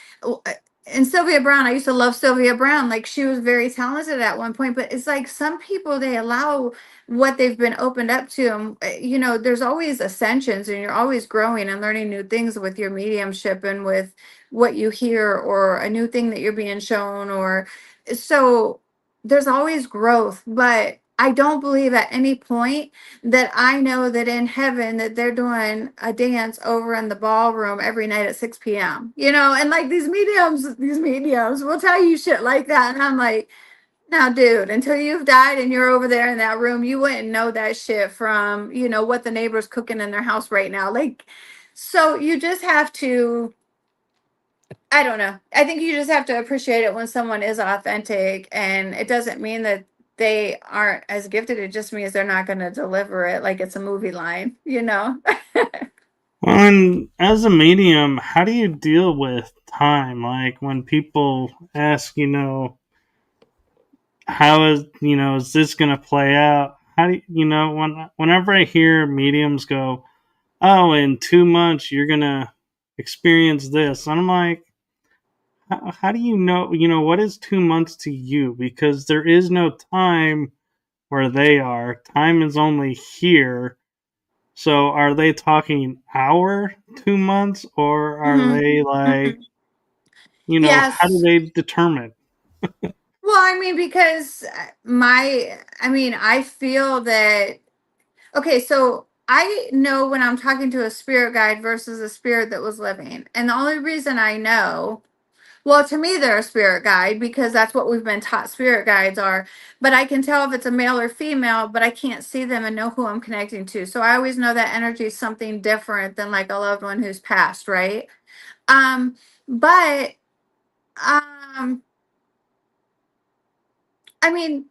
and Sylvia Brown, I used to love Sylvia Brown. Like, she was very talented at one point, but it's like some people they allow what they've been opened up to. You know, there's always ascensions, and you're always growing and learning new things with your mediumship and with what you hear, or a new thing that you're being shown, or so there's always growth. But I don't believe at any point that I know that in heaven that they're doing a dance over in the ballroom every night at 6 p.m. You know, and like these mediums will tell you shit like that. And I'm like, now, dude, until you've died and you're over there in that room, you wouldn't know that shit from, you know, what the neighbor's cooking in their house right now. Like, so you just have to I don't know. I think you just have to appreciate it when someone is authentic, and it doesn't mean that they aren't as gifted. It just means they're not going to deliver it like it's a movie line, you know? Well, and as a medium, how do you deal with time? Like when people ask, how is is this going to play out? How do whenever I hear mediums go, oh, in 2 months you're going to experience this, and I'm like, how do you know? What is 2 months to you? Because there is no time where they are. Time is only here. So are they talking hour 2 months, or are hmm they like, hmm how do Yes. they determine? Well, I mean, because I feel that, okay, so I know when I'm talking to a spirit guide versus a spirit that was living. And the only reason I know well, to me, they're a spirit guide because that's what we've been taught spirit guides are. But I can tell if it's a male or female, but I can't see them and know who I'm connecting to. So I always know that energy is something different than like a loved one who's passed, right? Um, but um, I mean,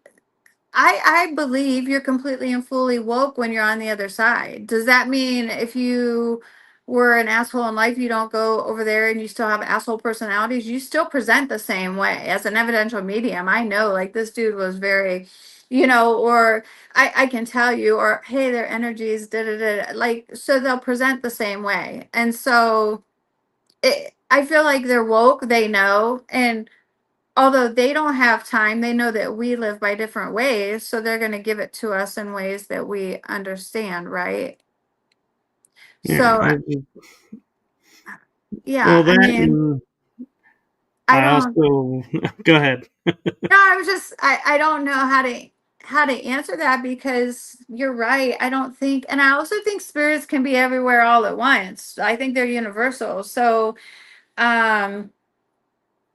I believe you're completely and fully woke when you're on the other side. Does that mean if you were an asshole in life, you don't go over there and you still have asshole personalities? You still present the same way as an evidential medium. I know, like this dude was very, you know, or I can tell you, or hey, their energies, da da da. Like so, they'll present the same way, and so I feel like they're woke. They know, and although they don't have time, they know that we live by different ways, so they're going to give it to us in ways that we understand, right? Yeah, So, yeah, well, I that mean, and I I don't, also go ahead. no, I was just, I don't know how to answer that because you're right. I don't think, and I also think spirits can be everywhere all at once. I think they're universal. So, um,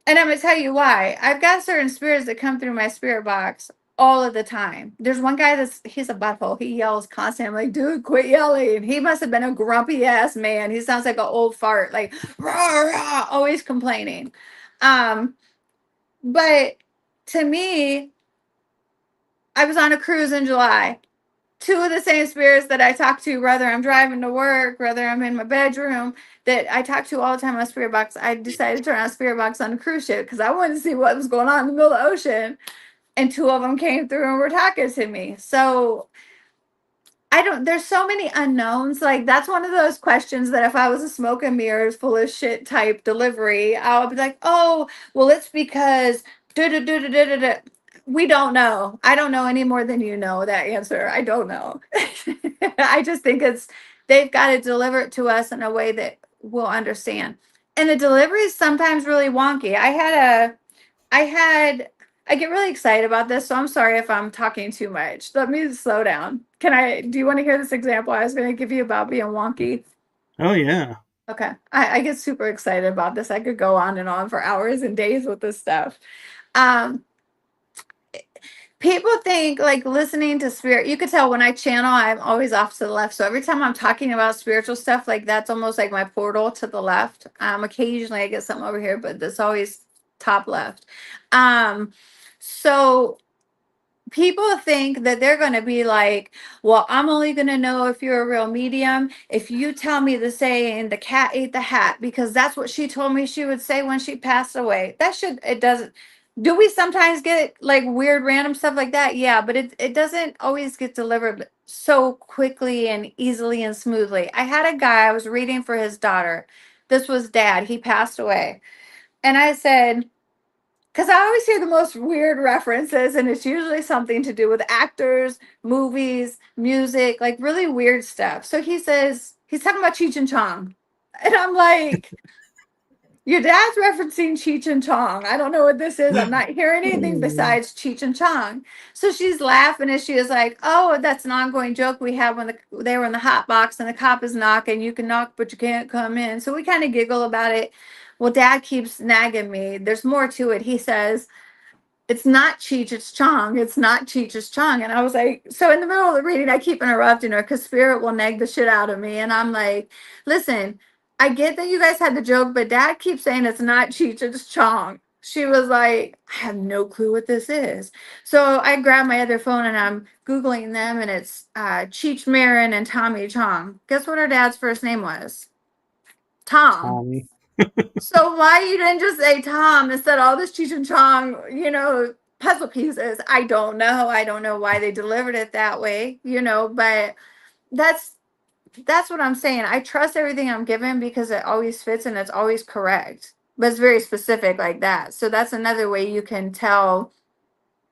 and I'm gonna tell you why. I've got certain spirits that come through my spirit box all of the time. There's one guy he's a butthole. He yells constantly. I'm like, dude, quit yelling. He must have been a grumpy ass man. He sounds like an old fart, like rah, rah, always complaining. Um, but to me, I was on a cruise in July. Two of the same spirits that I talk to, whether I'm driving to work, whether I'm in my bedroom, that I talk to all the time on Spirit Box. I decided to turn on Spirit Box on a cruise ship because I wanted to see what was going on in the middle of the ocean. And two of them came through and were talking to me. So I don't, there's so many unknowns. Like, that's one of those questions that if I was a smoke and mirrors full of shit type delivery, I would be like, oh, well, it's because da da da da da da. Da. We don't know. I don't know any more than you know that answer. I don't know. I just think they've got to deliver it to us in a way that we'll understand. And the delivery is sometimes really wonky. I had I get really excited about this, so I'm sorry if I'm talking too much. Let me slow down. Do you want to hear this example I was going to give you about being wonky? Oh yeah. Okay. I get super excited about this. I could go on and on for hours and days with this stuff. Um, People think like listening to spirit, you could tell when I channel, I'm always off to the left. So every time I'm talking about spiritual stuff, like that's almost like my portal to the left. Occasionally I get something over here, but that's always top left. Um, so people think that they're going to be like, well, I'm only going to know if you're a real medium if you tell me the saying the cat ate the hat, because that's what she told me she would say when she passed away. It doesn't. Do we sometimes get like weird random stuff like that? Yeah, but it doesn't always get delivered so quickly and easily and smoothly. I had a guy, I was reading for his daughter. This was dad, he passed away. And I said, because I always hear the most weird references, and it's usually something to do with actors, movies, music, like really weird stuff. So he says, he's talking about Cheech and Chong. And I'm like, your dad's referencing Cheech and Chong. I don't know what this is. I'm not hearing anything besides Cheech and Chong. So she's laughing and she is like, oh, that's an ongoing joke we had when they were in the hot box and the cop is knocking. You can knock, but you can't come in. So we kind of giggle about it. Well, dad keeps nagging me. There's more to it. He says, it's not Cheech, it's Chong. It's not Cheech, it's Chong. And I was like, so in the middle of the reading, I keep interrupting her because spirit will nag the shit out of me. And I'm like, listen, I get that you guys had the joke, but dad keeps saying it's not Cheech, it's Chong. She was like, I have no clue what this is. So I grabbed my other phone and I'm Googling them, and it's Cheech Marin and Tommy Chong. Guess what her dad's first name was? Tom. Tommy. So why you didn't just say Tom instead of all this Cheech and Chong, puzzle pieces? I don't know. I don't know why they delivered it that way, but that's that's what I'm saying. I trust everything I'm given because it always fits and it's always correct. But it's very specific like that. So that's another way you can tell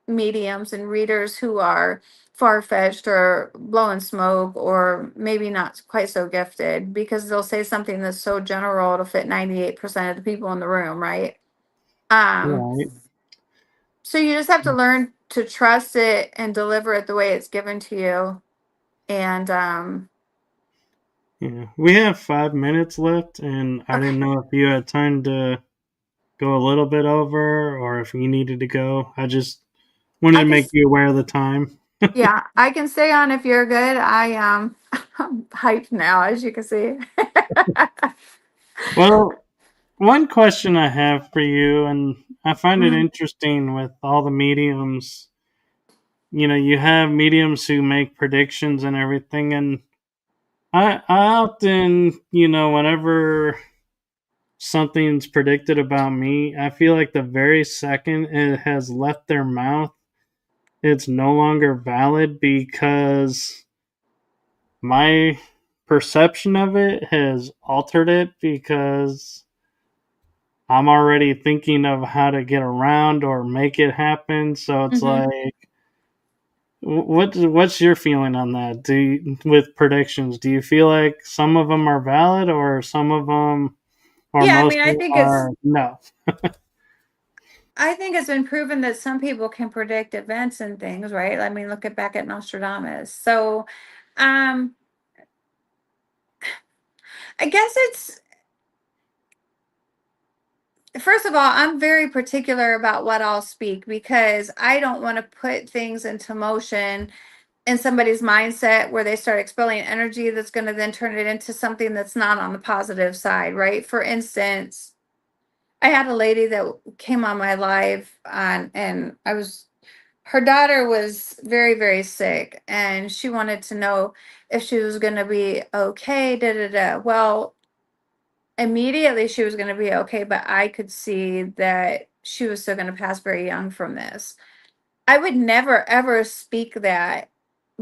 mediums and readers who are far-fetched or blowing smoke or maybe not quite so gifted, because they'll say something that's so general it'll fit 98% of the people in the room, right? um Right. so you just have to learn to trust it and deliver it the way it's given to you. And Yeah. We have 5 minutes left, and I okay. didn't know if you had time to go a little bit over or if you needed to go. I just wanted I to can make you aware of the time. Yeah, I can stay on if you're good. I'm hyped now, as you can see. Well, one question I have for you, and I find it Mhm. interesting with all the mediums. You have mediums who make predictions and everything, and I often, whenever something's predicted about me, I feel like the very second it has left their mouth, it's no longer valid because my perception of it has altered it because I'm already thinking of how to get around or make it happen. So it's Hmm. like, what's your feeling on that? With predictions, do you feel like some of them are valid, or some of them, or Yeah, I most mean, of them are no? I think it's been proven that some people can predict events and things, right? I mean, look at back at Nostradamus. So, um, I guess it's first of all, I'm very particular about what I'll speak because I don't want to put things into motion in somebody's mindset where they start expelling energy that's going to then turn it into something that's not on the positive side, right? For instance, I had a lady that came on my live on, and her daughter was very, very sick, and she wanted to know if she was going to be okay. Da da da. Well, immediately she was going to be okay, but I could see that she was still going to pass very young from this. I would never ever speak that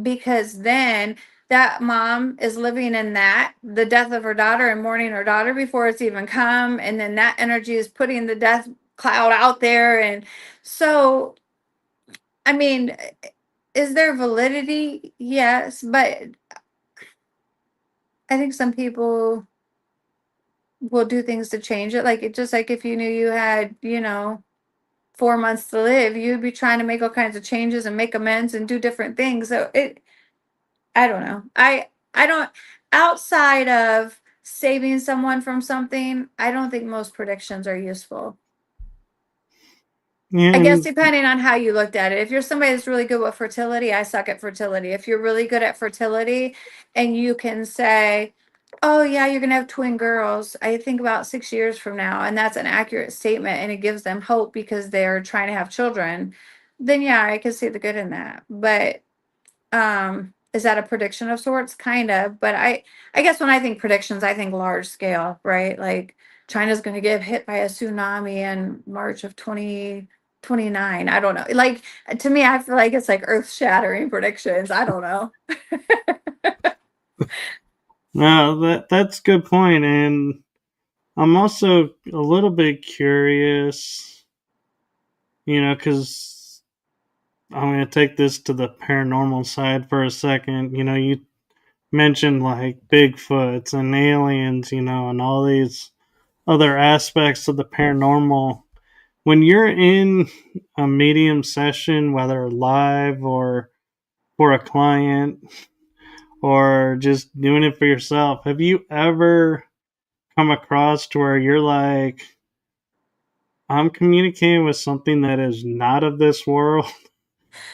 because then that mom is living in that the death of her daughter and mourning her daughter before it's even come, and then that energy is putting the death cloud out there. And so, I mean, is there validity? Yes, but I think some people will do things to change it. Like, it just like if you knew you had, 4 months to live, you'd be trying to make all kinds of changes and make amends and do different things. So I don't know. I don't, outside of saving someone from something, I don't think most predictions are useful. Yeah, I guess and depending on how you looked at it. If you're somebody that's really good with fertility, I suck at fertility. If you're really good at fertility and you can say, "Oh yeah, you're gonna have twin girls," I think about 6 years from now, and that's an accurate statement and it gives them hope because they're trying to have children, then yeah, I can see the good in that. But is that a prediction of sorts? Kind of, but I guess when I think predictions, I think large scale, right? Like China's going to get hit by a tsunami in March of 2029. I don't know. Like, to me, I feel like it's like earth shattering predictions. I don't know. no, that's a good point, and I'm also a little bit curious, because I'm going to take this to the paranormal side for a second. You mentioned like Bigfoots and aliens, and all these other aspects of the paranormal. When you're in a medium session, whether live or for a client or just doing it for yourself, have you ever come across to where you're like, I'm communicating with something that is not of this world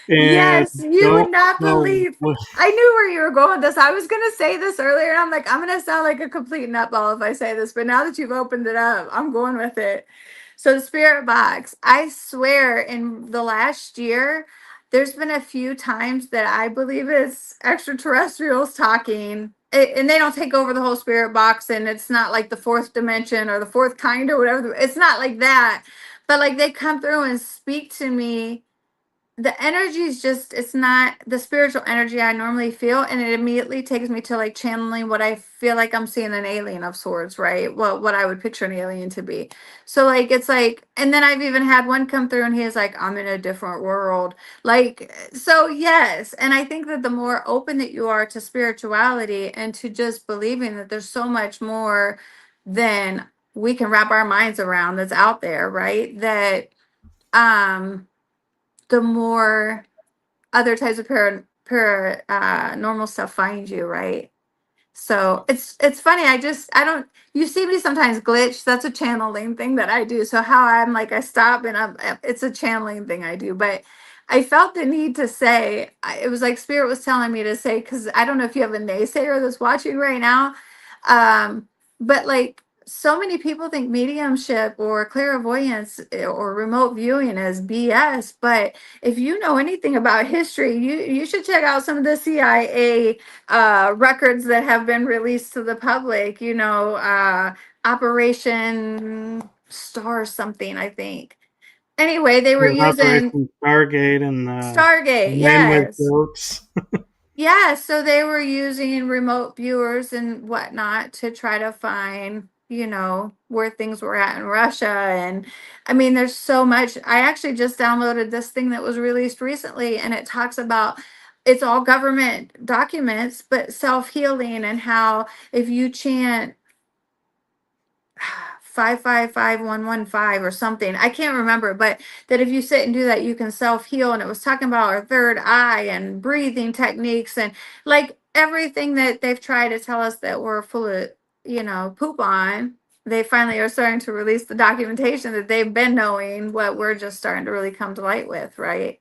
and Yes, you would don't not know believe. what? I knew where you were going with this. I was going to say this earlier, and I'm like, I'm going to sound like a complete nutball if I say this, but now that you've opened it up, I'm going with it. So, the spirit box, I swear, in the last year, there's been a few times that I believe it's extraterrestrials talking. And they don't take over the whole spirit box, and it's not like the fourth dimension or the fourth kind or whatever. It's not like that. But like they come through and speak to me. The energy is just, it's not the spiritual energy I normally feel, and it immediately takes me to like channeling what I feel like I'm seeing an alien of sorts, right? Well, what I would picture an alien to be. So like it's like, and then I've even had one come through and he is like, I'm in a different world. Like, so yes. And I think that the more open that you are to spirituality and to just believing that there's so much more than we can wrap our minds around that's out there, right? That um the more other types of normal stuff find you, right? So it's funny. I don't, you see me sometimes glitch. That's a channeling thing that I do. So how I'm like I stop and it's a channeling thing I do. But I felt the need to say, it was like spirit was telling me to say, because I don't know if you have a naysayer that's watching right now. But like so many people think mediumship or clairvoyance or remote viewing is BS. But if you know anything about history, you should check out some of the CIA records that have been released to the public. Operation Star something, I think. Anyway, they were With using Operation Stargate and the Stargate. men with Yes. goats. Yeah, so they were using remote viewers and whatnot to try to find. where things were at in Russia. And I mean, there's so much. I actually just downloaded this thing that was released recently, and it talks about it's all government documents, but self healing, and how if you chant 555115 or something, I can't remember, but that if you sit and do that, you can self heal. And it was talking about our third eye and breathing techniques and like everything that they've tried to tell us that we're full of, poop on. They finally are starting to release the documentation that they've been knowing what we're just starting to really come to light with, right?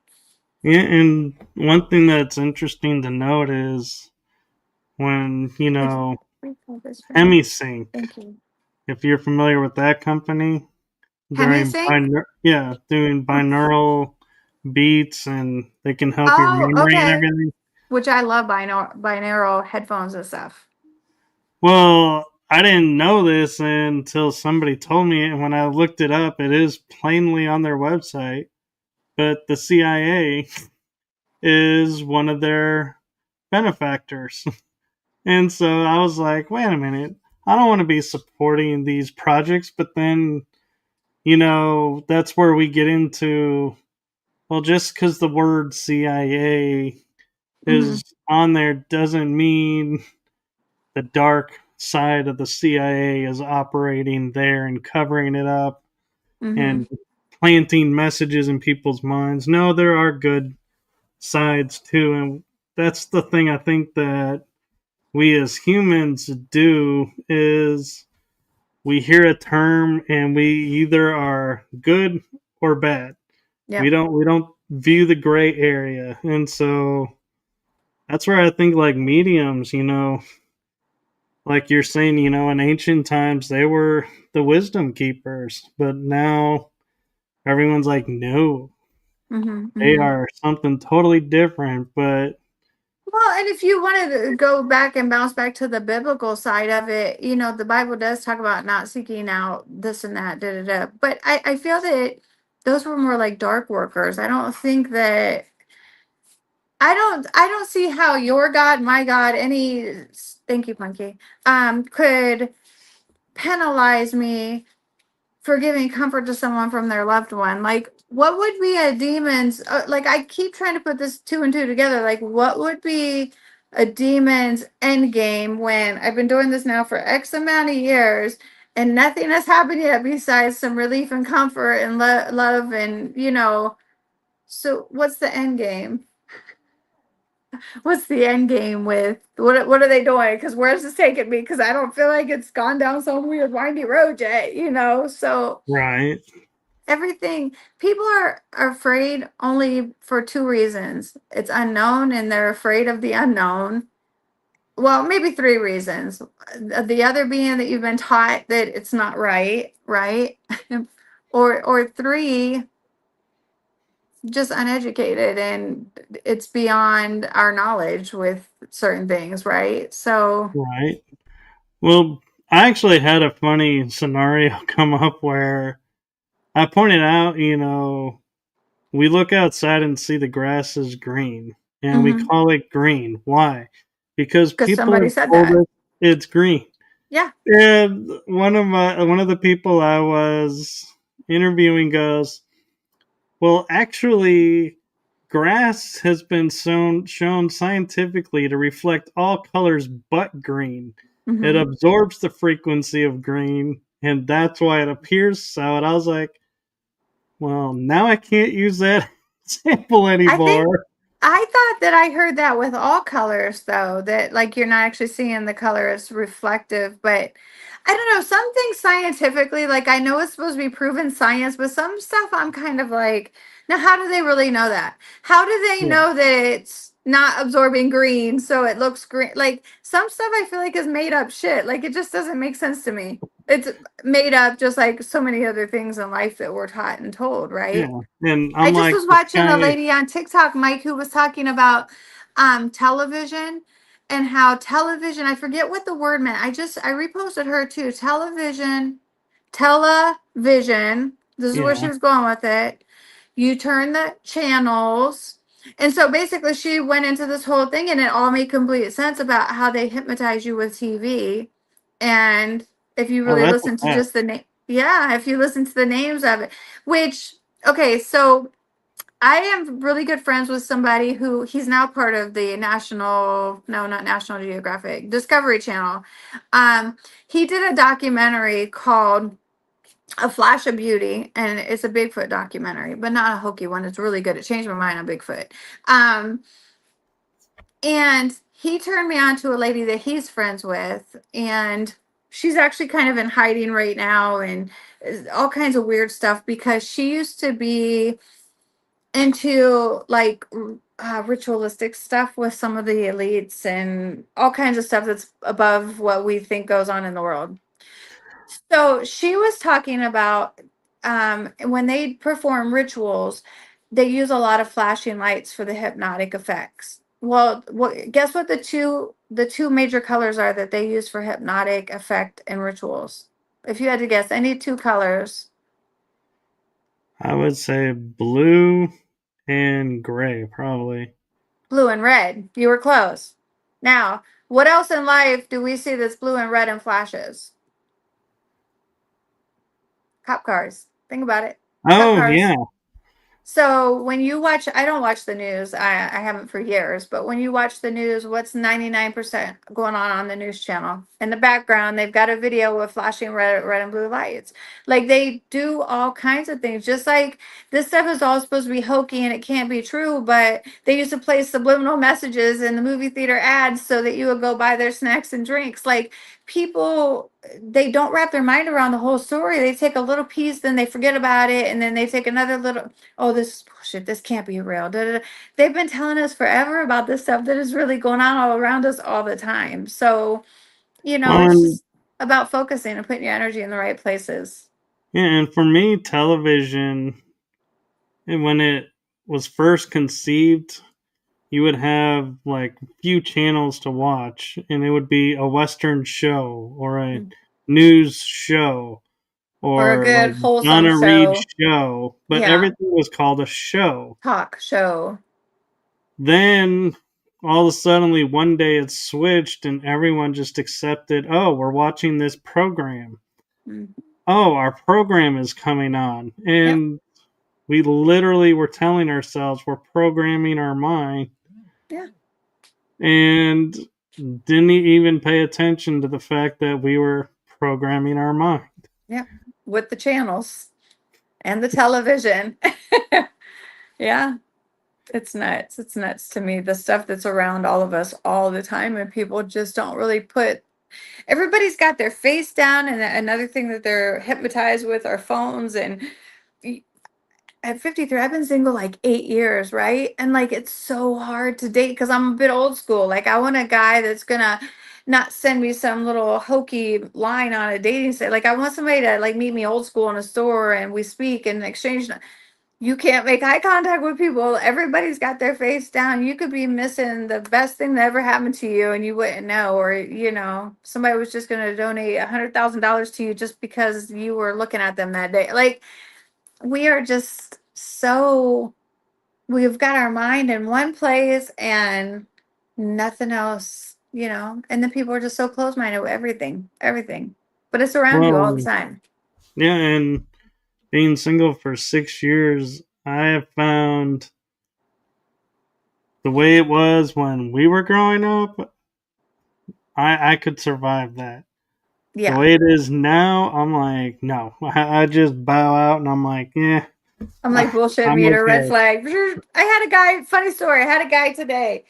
Yeah, and one thing that's interesting to note is when, Could you refill this for me? HemiSync, Thank you. if you're familiar with that company, Hemisync? doing binaural beats, and they can help your Oh, memory and okay. everything. Which I love binaural headphones and stuff. Well, I didn't know this until somebody told me, and when I looked it up, it is plainly on their website. But the CIA is one of their benefactors. And so I was like, wait a minute, I don't want to be supporting these projects, but then, that's where we get into, well, just because the word CIA Mm-hmm. is on there doesn't mean the dark side of the CIA is operating there and covering it up Mm-hmm. and planting messages in people's minds. No, there are good sides too. And that's the thing I think that we as humans do is we hear a term and we either are good or bad. We Yep. don't view the gray area. And so that's where I think like mediums, like you're saying, in ancient times they were the wisdom keepers, but now everyone's like, no, Mm-hmm. they Mm-hmm. are something totally different. But Well, and if you wanted to go back and bounce back to the biblical side of it, the Bible does talk about not seeking out this and that, da da da. But I feel that those were more like dark workers. I don't think that I don't see how your God, my God, any thank you, Punky, could penalize me for giving comfort to someone from their loved one. Like, what would be a demon's, like, I keep trying to put this two and two together. Like, what would be a demon's end game when I've been doing this now for X amount of years and nothing has happened yet besides some relief and comfort and love and, so what's the end game? What's the end game with what are they doing? Because where's this taking me? Because I don't feel like it's gone down some weird windy road yet. So right, everything people are afraid only for two reasons. It's unknown and they're afraid of the unknown. Well, maybe three reasons. The other being that you've been taught that it's not right, right? or three, just uneducated and it's beyond our knowledge with certain things, right? So, right. Well, I actually had a funny scenario come up where I pointed out, we look outside and see the grass is green, and we because call it green. Why? Because people somebody have said told that. us it's green. Yeah. And one of the people I was interviewing goes, "Well, actually, grass has been shown scientifically to reflect all colors but green. It Hmm. absorbs the frequency of green, and that's why it appears so." And I was like, well, now I can't use that example I think anymore. I thought that I heard that with all colors, though, that like you're not actually seeing the color as reflective. But I don't know, some things scientifically, like I know it's supposed to be proven science, but some stuff I'm kind of like, now how do they really know that? How do they Yeah, know that it's not absorbing green so it looks green? Like some stuff I feel like is made up shit. Like it just doesn't make sense to me. It's made up just like so many other things in life that we're taught and told, right? yeah. And I I'm just like, was this watching a guy, lady on TikTok, Mike, who was talking about television and how television, I forget what the word meant. I reposted her too. Television. This is where she yeah, was going with it. You turn the channels. And so basically she went into this whole thing and it all made complete sense about how they hypnotize you with TV. And if you Oh, really that's a listen to fact. just the name. Yeah, if you listen to the names of it, which, okay, so I am really good friends with somebody who he's now part of the National, no, not National Geographic, Discovery Channel. Um, he did a documentary called A Flash of Beauty, and it's a Bigfoot documentary, but not a hokey one. It's really good. It changed my mind on Bigfoot. Um, and he turned me on to a lady that he's friends with, and she's actually kind of in hiding right now, and all kinds of weird stuff because she used to be into like ritualistic stuff with some of the elites and all kinds of stuff that's above what we think goes on in the world. So she was talking about when they perform rituals, they use a lot of flashing lights for the hypnotic effects. Well, guess what the two major colors are that they use for hypnotic effect and rituals? If you had to guess any two colors, I would say blue and gray, probably. blue and red. You were close. Now, what else in life do we see that's blue and red and flashes? Cop cars. Think about it. Cop Oh, cars. yeah. So when you watch, I don't watch the news. I haven't for years, but when you watch the news, what's 99% going on the news channel? In the background, they've got a video with flashing red and blue lights. Like they do all kinds of things. Just like this stuff is all supposed to be hokey and it can't be true, but they used to play subliminal messages in the movie theater ads so that you would go buy their snacks and drinks. Like people, they don't wrap their mind around the whole story. They take a little piece, then they forget about it, and then they take another little, oh, this is bullshit. This can't be real. Da, da, da. They've been telling us forever about this stuff that is really going on all around us all the time. So, Well, it's and, just about focusing and putting your energy in the right places. yeah, and for me, television, when it was first conceived, you would have like few channels to watch, and it would be a Western show or a Mm. news show Or a or like good, wholesome Donna Reed show. show, but Yeah. everything was called a show. Talk show. Then all of a sudden, one day it switched, and everyone just accepted, oh, we're watching this program. Mm. Oh, our program is coming on. Yep. And we literally were telling ourselves we're programming our mind Yeah. and didn't even pay attention to the fact that we were programming our mind. Yep. With the channels and the television. Yeah. It's nuts. It's nuts to me. The stuff that's around all of us all the time, and people just don't really put. Everybody's got their face down, and another thing that they're hypnotized with are phones. And at 53, I've been single like 8 years, right? And like it's so hard to date because I'm a bit old school. Like I want a guy that's gonna not send me some little hokey line on a dating site. Like I want somebody to like meet me old school in a store and we speak and exchange. You can't make eye contact with people. Everybody's got their face down. You could be missing the best thing that ever happened to you and you wouldn't know. Or, somebody was just going to donate $100,000 to you just because you were looking at them that day. Like, we are just so, we've got our mind in one place and nothing else, and then people are just so close minded with everything. But it's around you all the Well, time. yeah, and being single for 6 years, I have found the way it was when we were growing up, I could survive that. The Yeah. way it is now, I'm like, no. I just bow out and I'm like, yeah, I'm like bullshit I'm meter, red okay. flag. I had a guy, funny story. I had a guy today.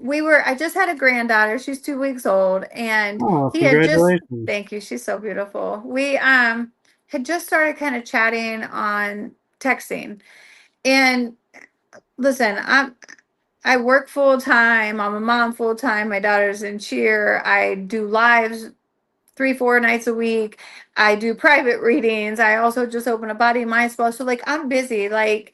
I just had a granddaughter. She's 2 weeks old, and Oh, he had just, congratulations. thank you. She's so beautiful. We had just started kind of chatting on texting. And listen, I work full time. I'm a mom full time. My daughter's in cheer. I do lives 3, 4 nights a week. I do private readings. I also just open a body and mind spa. So like I'm busy. Like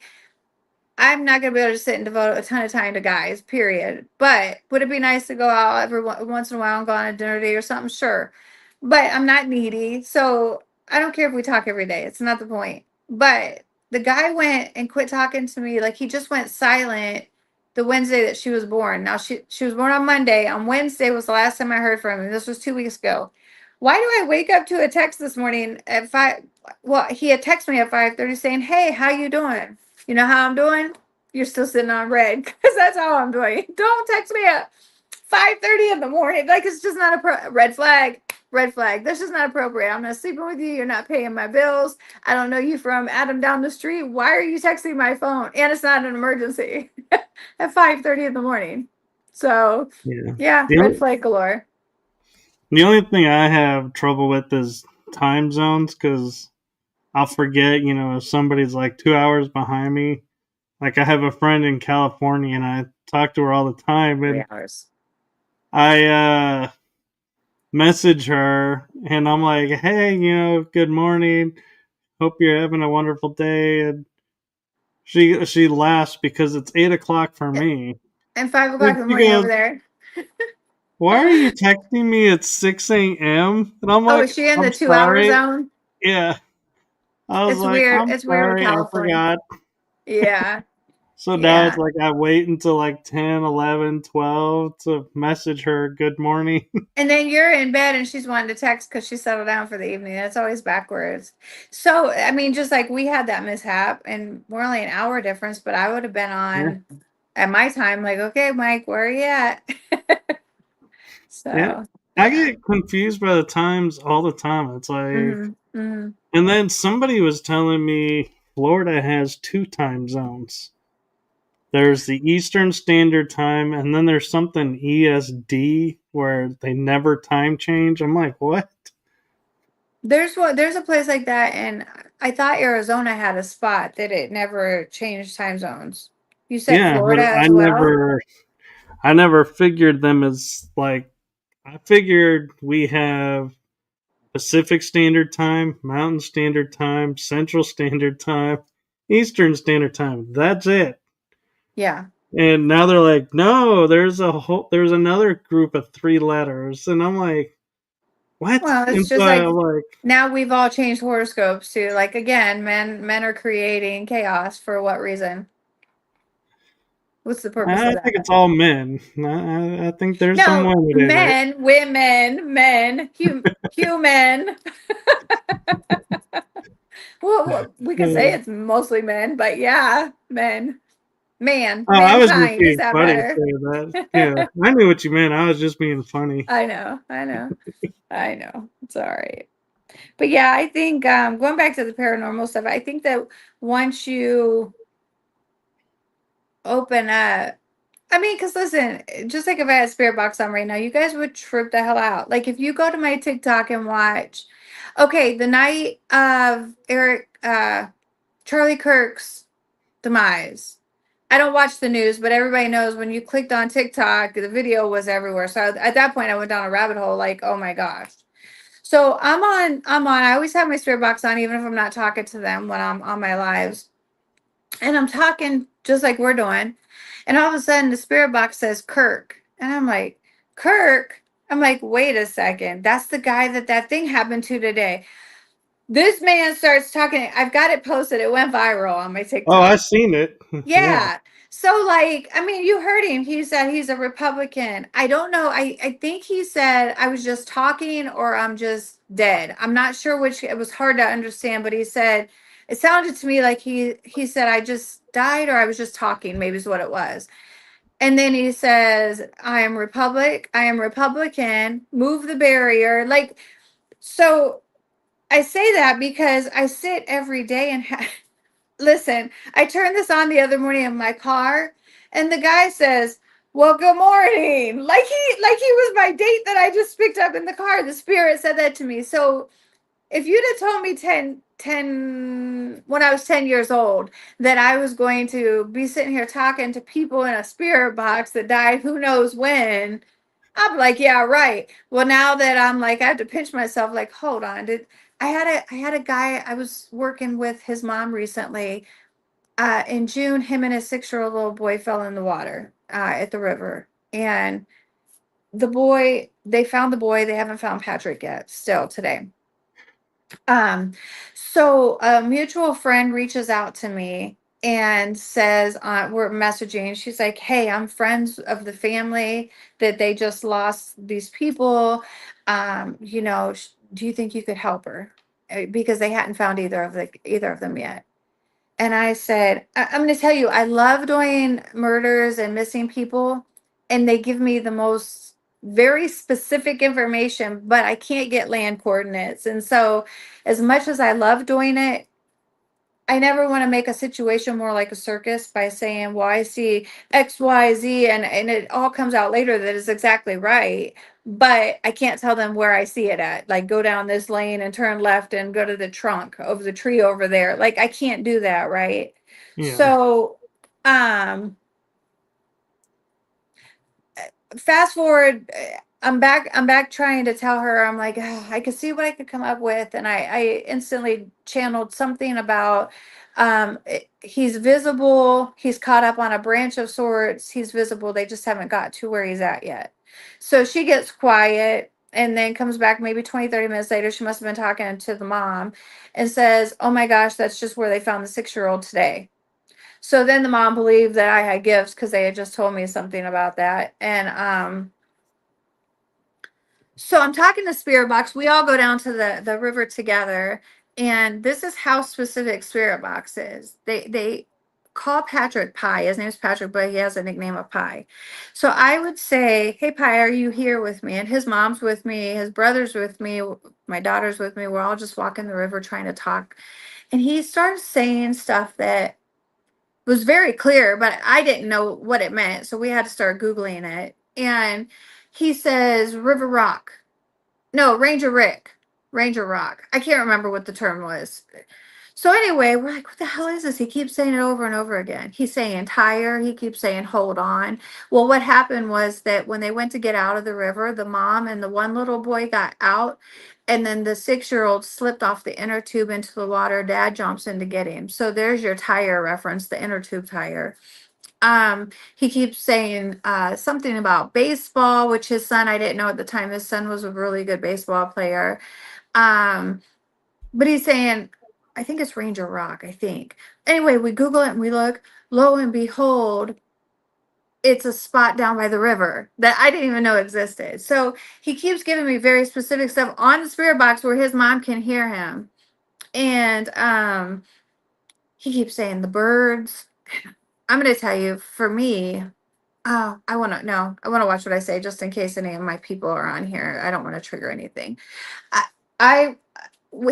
I'm not gonna be able to sit and devote a ton of time to guys, period. But would it be nice to go out once in a while and go on a dinner date or something? Sure. But I'm not needy, so I don't care if we talk every day. It's not the point. But the guy went and quit talking to me. Like he just went silent the Wednesday that she was born. Now she was born on Monday. On Wednesday was the last time I heard from him. This was 2 weeks ago. Why do I wake up to a text this morning at 5? Well, he had texted me at 5:30 saying, "Hey, how you doing? You know how I'm doing? You're still sitting on red because that's how I'm doing. Don't text me at 5:30 in the morning. Like it's just not a red flag. Red flag. That's just not appropriate. I'm not sleeping with you. You're not paying my bills. I don't know you from Adam down the street. Why are you texting my phone? And it's not an emergency at 5:30 in the morning. So, Yeah. yeah, The red only, flag galore. the only thing I have trouble with is time zones because I'll forget, if somebody's like 2 hours behind me. Like I have a friend in California and I talk to her all the time, Three and hours. I message her and I'm like, hey, good morning. Hope you're having a wonderful day. And she laughs because it's 8 o'clock for me. And 5 o'clock And in the she morning over goes, there. why are you texting me at 6 a.m.? And I'm Oh, is like, she in the I'm 2 hour sorry. zone? Yeah. I was It's like, weird. I'm It's weird with sorry, I California. forgot. Yeah. So now it's Yeah. like I wait until like 10, 11, 12 to message her good morning. And then you're in bed and she's wanting to text because she settled down for the evening. That's always backwards. So, I mean, just like we had that mishap and we're only an hour difference, but I would have been Yeah. on at my time, like, okay, Mike, where are you at? Yeah. So, I yeah. get confused by the times all the time. It's like, Hmm. Hmm. and then somebody was telling me Florida has two time zones. There's the Eastern Standard Time, and then there's something ESD where they never time change. I'm like, what? There's a place like that, and I thought Arizona had a spot that it never changed time zones. You said Yeah, but Florida as well? I never figured them as like, I figured we have Pacific Standard Time, Mountain Standard Time, Central Standard Time, Eastern Standard Time. That's it. Yeah. And now they're like, no, there's another group of three letters, and I'm like, what? Well, it's And so just like I'm like, now we've all changed horoscopes to like again, men are creating chaos for what reason? What's the purpose I of think that? it's all men. I think there's some No, women in it. men, women, men, human. Well, we could say Uh, it's mostly men, but yeah, men, man, oh, I was just mankind. Is being that funny better? saying that. Yeah, I knew what you meant. I was just being funny. I know, I know, I know. It's all right. But yeah, I think going back to the paranormal stuff, I think that once you open up, I mean, because listen, just like if I had Spirit Box on right now, you guys would trip the hell out. Like if you go to my TikTok and watch, okay, the night of Charlie Kirk's demise. I don't watch the news, but everybody knows when you clicked on TikTok, the video was everywhere. So at that point, I went down a rabbit hole like, oh my gosh. So I always have my Spirit Box on, even if I'm not talking to them when I'm on my lives. And I'm talking just like we're doing. And all of a sudden the Spirit Box says Kirk. And I'm like, Kirk? I'm like, wait a second. That's the guy that thing happened to today. This man starts talking. I've got it posted. It went viral on my Oh, I TikTok. seen it. Yeah. Yeah. So like, I mean, you heard him. He said he's a Republican. I don't know. I think he said I was just talking or I'm just dead. I'm not sure which. It was hard to understand, but he said it sounded to me like he said I just died or I was just talking, maybe is what it was. And then he says, I am Republican, move the barrier. Like, so I say that because I sit every day and listen, I turned this on the other morning in my car, and the guy says, "Well, good morning." Like he was my date that I just picked up in the car. The spirit said that to me. So if you'd have told me 10 when I was 10 years old that I was going to be sitting here talking to people in a spirit box that died who knows when, I'm like, yeah, right. Well, now that I'm like, I have to pinch myself, like, hold on. I had a guy I was working with his mom recently in June, him and his 6-year-old little boy fell in the water at the river. And they found the boy. They haven't found Patrick yet, still today. Um, so a mutual friend reaches out to me and says, we're messaging. She's like, "Hey, I'm friends of the family that they just lost these people. Do you think you could help her?" Because they hadn't found either of them yet. And I said, I'm going to tell you, I love doing murders and missing people, and they give me the most very specific information, but I can't get land coordinates. And so, as much as I love doing it, I never want to make a situation more like a circus by saying, "Well, I see X, Y, Z," and it all comes out later that is exactly right. But I can't tell them where I see it at. Like, go down this lane and turn left and go to the trunk of the tree over there. Like, I can't do that, right? Yeah. So, um, fast forward, I'm back trying to tell her. I'm like, "Ah, I could see what I could come up with," and I instantly channeled something about, he's visible, he's caught up on a branch of sorts, he's visible, they just haven't got to where he's at yet. So she gets quiet and then comes back maybe 20-30 minutes later. She must have been talking to the mom and says, "Oh my gosh, that's just where they found the 6-year-old today." So then the mom believed that I had gifts because they had just told me something about that. And so I'm talking to Spirit Box. We all go down to the river together. And this is how specific Spirit Box is. They call Patrick Pie. His name's Patrick, but he has a nickname of Pie. So I would say, "Hey Pie, are you here with me?" And his mom's with me, his brother's with me, my daughter's with me. We're all just walking the river trying to talk. And he starts saying stuff that was very clear, but I didn't know what it meant. So we had to start Googling it. And he says River Rock. No, Ranger Rick. Ranger Rock. I can't remember what the term was. So anyway, we're like, "What the hell is this?" He keeps saying it over and over again. He's saying tire. He keeps saying hold on. Well, what happened was that when they went to get out of the river, the mom and the one little boy got out, and then the 6-year-old slipped off the inner tube into the water. Dad jumps in to get him. So there's your tire reference, the inner tube tire. He keeps saying something about baseball, which his son, I didn't know at the time, his son was a really good baseball player. Um, but he's saying, I think it's Ranger Rock, I think. Anyway, we Google it and we look, lo and behold, it's a spot down by the river that I didn't even know existed. So he keeps giving me very specific stuff on the spirit box where his mom can hear him. And he keeps saying the birds. I'm going to tell you, for me, oh, I want to know. I want to watch what I say just in case any of my people are on here. I don't want to trigger anything. I, I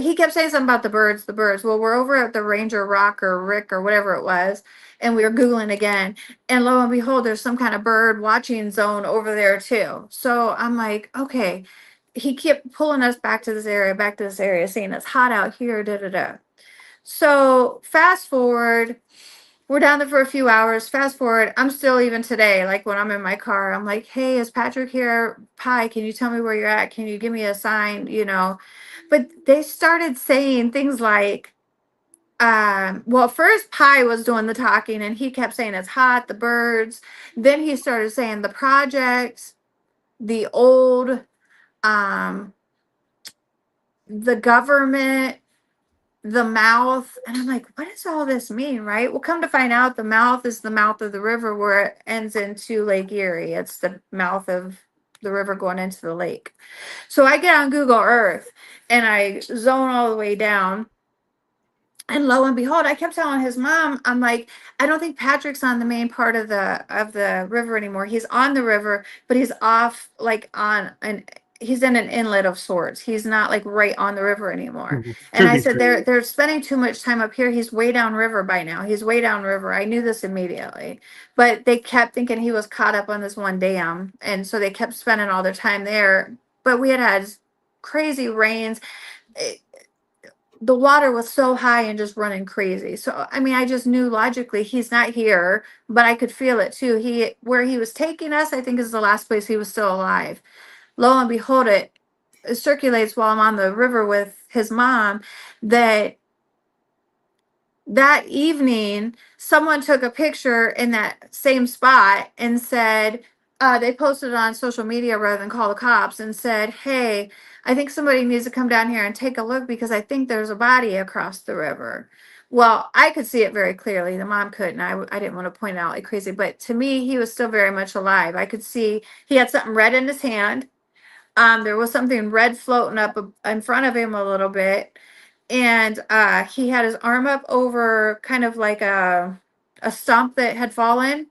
he kept saying something about the birds, the birds. Well, we're over at the Ranger Rock or Rick or whatever it was, and we were Googling again. And lo and behold, there's some kind of bird watching zone over there too. So I'm like, okay. He kept pulling us back to this area, saying it's hot out here, da da da. So fast forward, we're down there for a few hours. Fast forward, I'm still even today, like when I'm in my car, I'm like, "Hey, is Patrick here? Pie, can you tell me where you're at? Can you give me a sign?" But they started saying things like, well, first Pie was doing the talking and he kept saying it's hot, the birds. Then he started saying the projects, the old, um, the government, the mouth. And I'm like, what does all this mean, right? Well, come to find out, the mouth is the mouth of the river where it ends into Lake Erie. It's the mouth of the river going into the lake. So I get on Google Earth and I zone all the way down. And lo and behold, I kept telling his mom, I'm like, "I don't think Patrick's on the main part of the river anymore. He's on the river, but he's off like on an he's in an inlet of sorts. He's not like right on the river anymore." And I said, Tributary. they're spending too much time up here. He's way down river by now. He's way down river. I knew this immediately. But they kept thinking he was caught up on this one dam. And so they kept spending all their time there. But we had crazy rains. The water was so high and just running crazy. So I mean, I just knew logically he's not here, but I could feel it too. He where he was taking us, I think is the last place he was still alive. Lo and behold, it circulates while I'm on the river with his mom that that evening someone took a picture in that same spot and said, they posted it on social media rather than call the cops and said, "Hey, I think somebody needs to come down here and take a look because I think there's a body across the river." Well, I could see it very clearly. The mom couldn't. I didn't want to point it out like crazy, but to me, he was still very much alive. I could see he had something red in his hand. There was something red floating up in front of him a little bit, and he had his arm up over kind of like a stump that had fallen,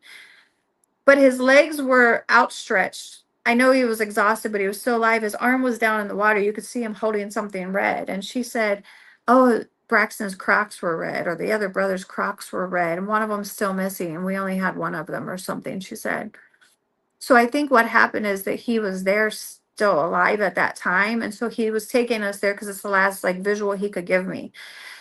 but his legs were outstretched. I know he was exhausted, but he was still alive. His arm was down in the water. You could see him holding something red. And she said, "Oh, Braxton's Crocs were red, or the other brother's Crocs were red, and one of them's still missing. And we only had one of them, or something." She said. So I think what happened is that he was there still alive at that time, and so he was taking us there because it's the last like visual he could give me.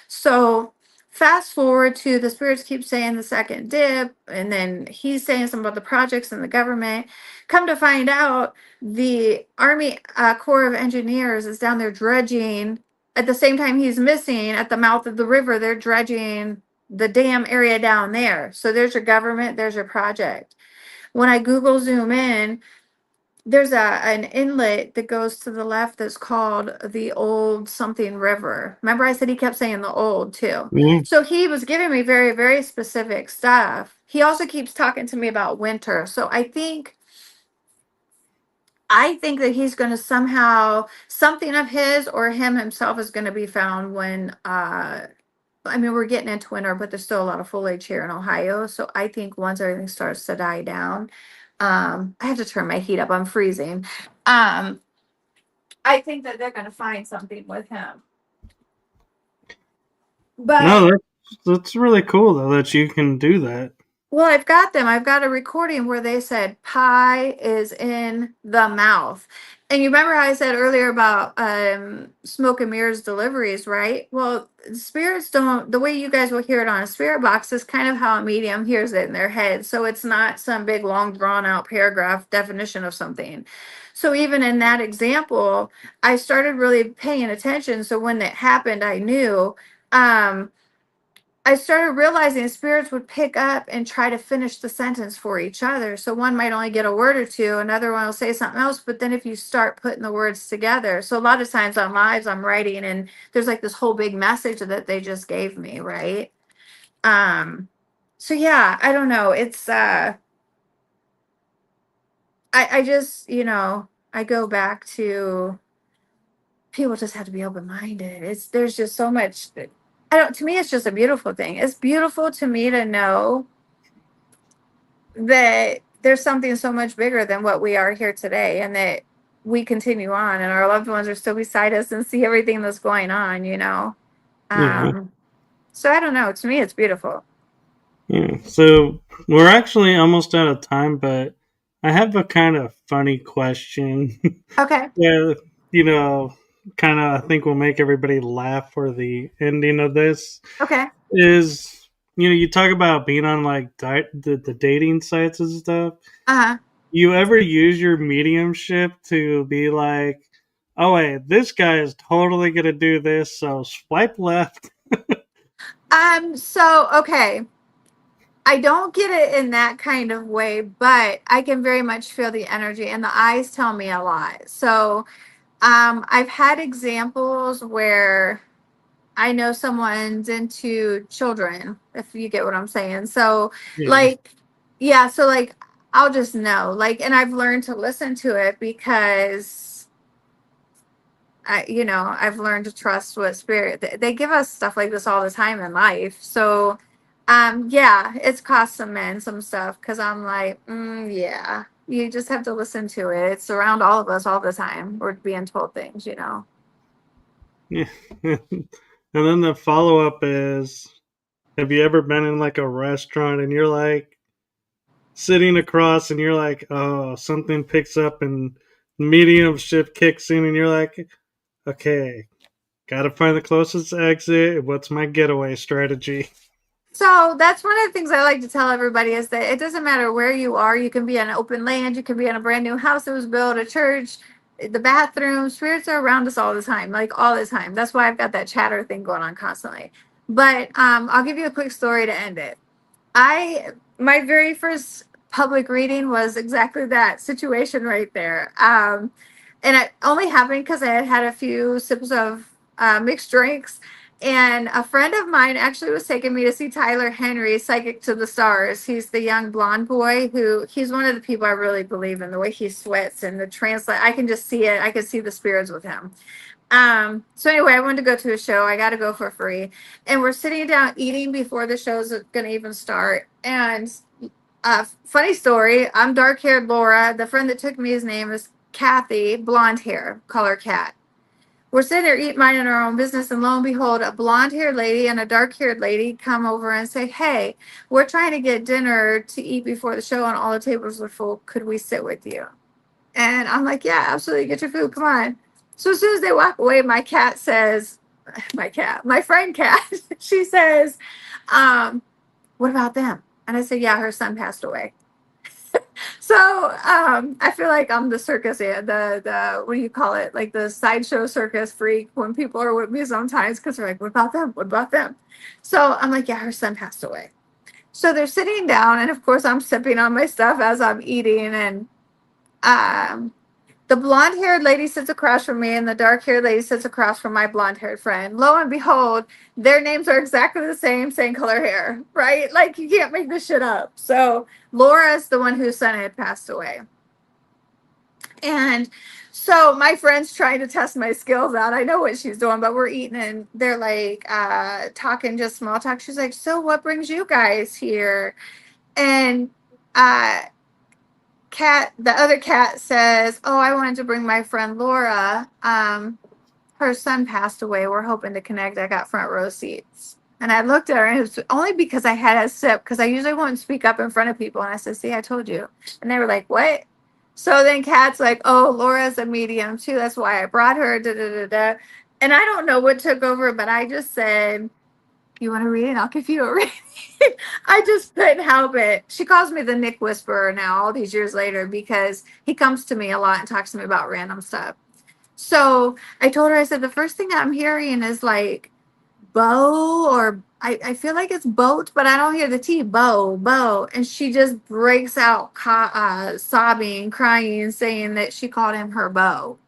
So fast forward to the spirits keep saying the second dip, and then he's saying something about the projects and the government. Come to find out, the Army Corps of Engineers is down there dredging at the same time he's missing at the mouth of the river. They're dredging the dam area down there. So there's your government, there's your project. When I Google zoom in, there's an inlet that goes to the left that's called the Old Something River. Remember, I said he kept saying the old too. Yeah. So he was giving me very, very specific stuff. He also keeps talking to me about winter. So I think that he's going to somehow something of his or him himself is going to be found when I mean, we're getting into winter, but there's still a lot of foliage here in Ohio. So I think once everything starts to die down, I have to turn my heat up. I'm freezing. Um, I think that they're going to find something with him. No, But that's really cool though that you can do that. well, I've got them. I've got a recording where they said pie is in the mouth. And you remember how I said earlier about smoke and mirrors deliveries, right? Well, spirits don't, the way you guys will hear it on a spirit box is kind of how a medium hears it in their head. So it's not some big, long, drawn out paragraph definition of something. So even in that example, I started really paying attention. So when it happened, I knew. I started realizing spirits would pick up and try to finish the sentence for each other. So one might only get a word or two, another one will say something else. But then if you start putting the words together, so a lot of times on lives I'm writing and there's like this whole big message that they just gave me, right? Um, so yeah, I don't know. It's I just, I go back to people just have to be open minded. It's there's just so much I don't to me it's just a beautiful thing. It's beautiful to me to know that there's something so much bigger than what we are here today and that we continue on and our loved ones are still beside us and see everything that's going on. Yeah. um so I don't know, to me it's beautiful. Yeah. So we're actually almost out of time, but I have a kind of funny question. Okay. Yeah, kind of I think will make everybody laugh for the ending of this Okay. is you talk about being on like the dating sites and stuff. Uh-huh. You ever use your mediumship to be like, oh wait, this guy is totally gonna do this, so swipe left. So okay, I don't get it in that kind of way, but I can very much feel the energy and the eyes tell me a lot. So I've had examples where I know someone's into children, if you get what I'm saying. So, Yeah, like, yeah, so like, I'll just know, like, and I've learned to listen to it because I've learned to trust what spirit they give us stuff like this all the time in life. So, yeah, it's cost some men some stuff because I'm like, yeah, you just have to listen to it. It's around all of us all the time. We're being told things. yeah. And then the follow up is, have you ever been in like a restaurant and you're like sitting across and you're like, oh, something picks up and mediumship kicks in and you're like, okay, gotta find the closest exit. What's my getaway strategy? So that's one of the things I like to tell everybody is that it doesn't matter where you are. You can be on open land. You can be in a brand new house that was built, a church, the bathroom. Spirits are around us all the time, like all the time. That's why I've got that chatter thing going on constantly. But I'll give you a quick story to end it. My very first public reading was exactly that situation right there. And it only happened because I had had a few sips of mixed drinks, And a friend of mine actually was taking me to see Tyler Henry, Psychic to the Stars. He's the young blonde boy who he's one of the people I really believe in. The way he sweats and the translate, I can just see it. I can see the spirits with him. So anyway, I wanted to go to a show. I got to go for free. And we're sitting down eating before the show's going to even start. And funny story, I'm dark haired Laura. The friend that took me, his name is Kathy, blonde hair, call her Cat. We're sitting there eating, minding our own business, and lo and behold, a blonde haired lady and a dark haired lady come over and say, "Hey, we're trying to get dinner to eat before the show, and all the tables are full. Could we sit with you?" And I'm like, "Yeah, absolutely. Get your food. Come on." So as soon as they walk away, my cat says, my friend cat, she says, "What about them?" And I said, "Yeah, her son passed away." So I feel like I'm the circus, the what do you call it? Like the sideshow circus freak when people are with me sometimes because they're like, "What about them? What about them?" So I'm like, "Yeah, her son passed away." So they're sitting down, and of course I'm sipping on my stuff as I'm eating, and um, the blonde haired lady sits across from me, and the dark haired lady sits across from my blonde haired friend. Lo and behold, their names are exactly the same color hair, right? Like you can't make this shit up. So Laura's the one whose son had passed away. And so my friend's trying to test my skills out. I know what she's doing, but we're eating and they're like talking just small talk. She's like, "So what brings you guys here?" And uh the other cat says, "Oh, I wanted to bring my friend Laura. Her son passed away. We're hoping to connect. I got front row seats." And I looked at her, and it was only because I had a sip, because I usually won't speak up in front of people. And I said, "See, I told you." And they were like, "What?" So then Kat's like, "Oh, Laura's a medium too. That's why I brought her. Da, da, da, da." And I don't know what took over, but I just said, "You want to read it? I'll give you a reading." I just couldn't help it. She calls me the Nick Whisperer now, all these years later, because he comes to me a lot and talks to me about random stuff. So I told her, I said, "The first thing I'm hearing is like bow, or I feel like it's boat, but I don't hear the T, bow, bow." And she just breaks out sobbing, crying, saying that she called him her beau.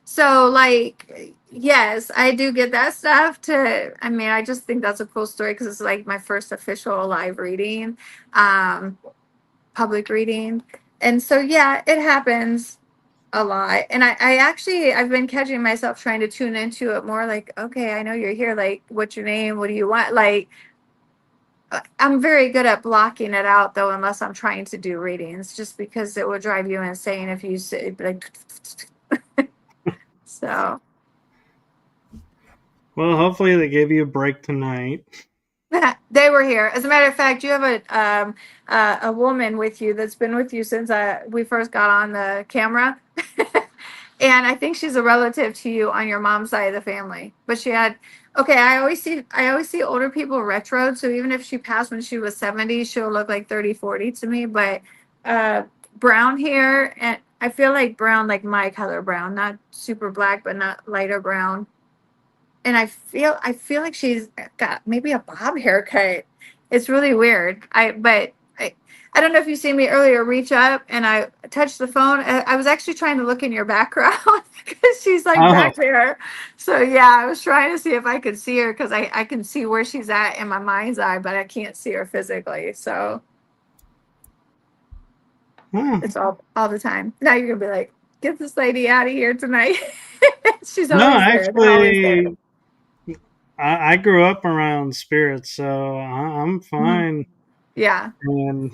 So, like, yes, I do get that stuff to, I mean, I just think that's a cool story because it's like my first official live reading, um, public reading. And so, yeah, it happens a lot. And I actually, I've been catching myself trying to tune into it more like, okay, I know you're here. Like, what's your name? What do you want? Like, I'm very good at blocking it out though, unless I'm trying to do readings, just because it will drive you insane if you sit like, so. Well, hopefully they gave you a break tonight. They were here. As a matter of fact, you have a woman with you that's been with you since we first got on the camera, and I think she's a relative to you on your mom's side of the family. But she had okay. I always see older people retroed. So even if she passed when she was 70, she'll look like 30, 40 to me. But uh, brown hair, and I feel like brown, like my color brown, not super black, but not lighter brown. And I feel like she's got maybe a bob haircut. It's really weird. I don't know if you see me earlier reach up and I touched the phone. I was actually trying to look in your background because she's like Oh, back there. So yeah, I was trying to see if I could see her because I can see where she's at in my mind's eye, but I can't see her physically. So hmm. it's all the time. Now you're gonna be like, "Get this lady out of here tonight." She's No, always there. They're always there. actually, I grew up around spirits, so I'm Mhm. fine. Yeah. And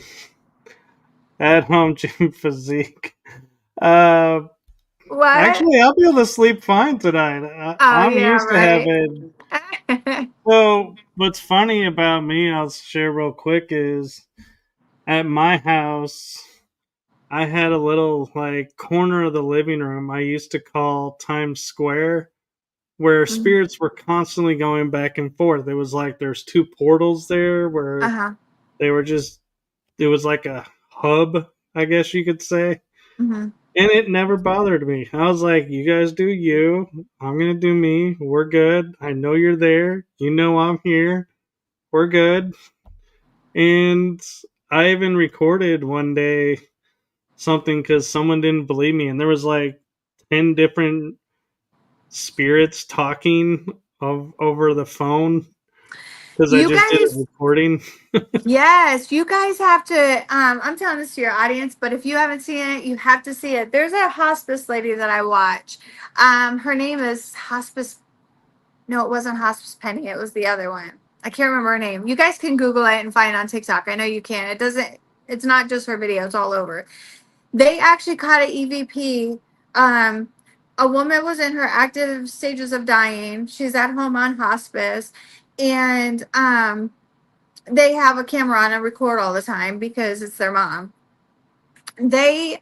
at home gym physique. Uh, What? Actually, I'll be able to sleep fine tonight. Oh I'm yeah, used to right. having. So, what's funny about me, I'll share real quick, is at my house, I had a little like corner of the living room I used to call Times Square, where Mhm. spirits were constantly going back and forth. It was like there's two portals there where Uh-huh. they were just, it was like a hub, I guess you could say. Mhm. And it never bothered me. I was like, you guys do you. I'm going to do me. We're good. I know you're there. You know I'm here. We're good. And I even recorded one day something because someone didn't believe me. And there was like 10 different spirits talking over the phone because I You just did a guys, recording. yes, you guys have to. I'm telling this to your audience, but if you haven't seen it, you have to see it. There's a hospice lady that I watch. Her name is Hospice. No, it wasn't Hospice Penny. It was the other one. I can't remember her name. You guys can Google it and find it on TikTok. I know you can. It doesn't. It's not just her videos all over. They actually caught an EVP. Um, a woman was in her active stages of dying. She's at home on hospice, and they have a camera on and record all the time because it's their mom. They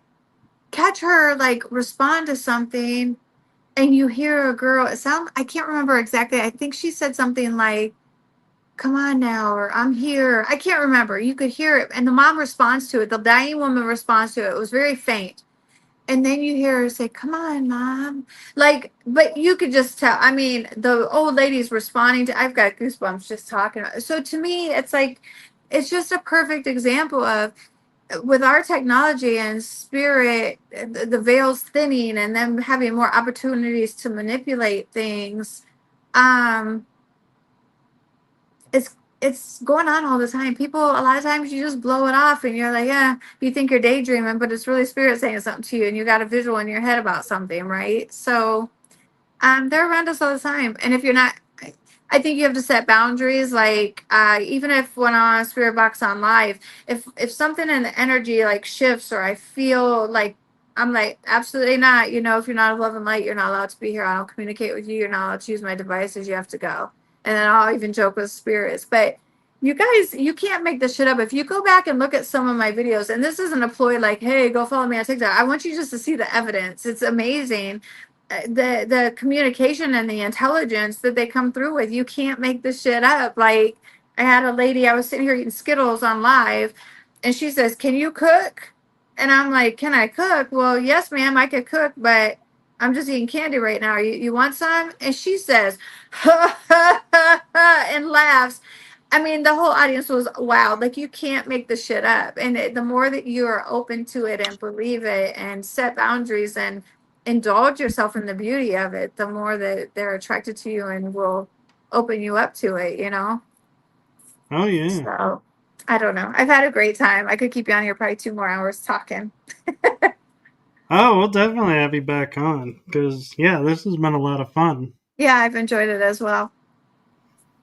catch her like respond to something, and you hear a girl. It sound I can't remember exactly. I think she said something like, "Come on now," or "I'm here." I can't remember. You could hear it, and the mom responds to it. The dying woman responds to it. It was very faint. And then you hear her say, "Come on, mom." Like, but you could just tell. I mean, the old lady's responding to, I've got goosebumps just talking about it. So to me, it's like, it's just a perfect example of with our technology and spirit, the veils thinning and them having more opportunities to manipulate things. Um, it's going on all the time. People, a lot of times you just blow it off and you're like, yeah, you think you're daydreaming, but it's really spirit saying something to you and you got a visual in your head about something, right? So they're around us all the time. And if you're not, I think you have to set boundaries. Like, even if when I'm on Spirit Box on live, if something in the energy like shifts or I feel like I'm like, absolutely not. You know, if you're not of love and light, you're not allowed to be here. I don't communicate with you. You're not allowed to use my devices. You have to go. And then I'll even joke with spirits. But you guys, you can't make this shit up. If you go back and look at some of my videos, and this isn't a ploy like, hey, go follow me on TikTok. I want you just to see the evidence. It's amazing the communication and the intelligence that they come through with. You can't make this shit up. Like I had a lady, I was sitting here eating Skittles on live, and she says, "Can you cook?" And I'm like, "Can I cook?" "Well, yes, ma'am, I could cook, but I'm just eating candy right now. You want some?" And she says, ha ha ha ha, and laughs. I mean, the whole audience was wild. Like, you can't make this shit up. And the more that you are open to it and believe it and set boundaries and indulge yourself in the beauty of it, the more that they're attracted to you and will open you up to it, you know? Oh yeah. So I don't know. I've had a great time. I could keep you on here probably 2 more hours talking. Oh, we'll definitely have you back on because yeah, this has been a lot of fun. Yeah, I've enjoyed it as well.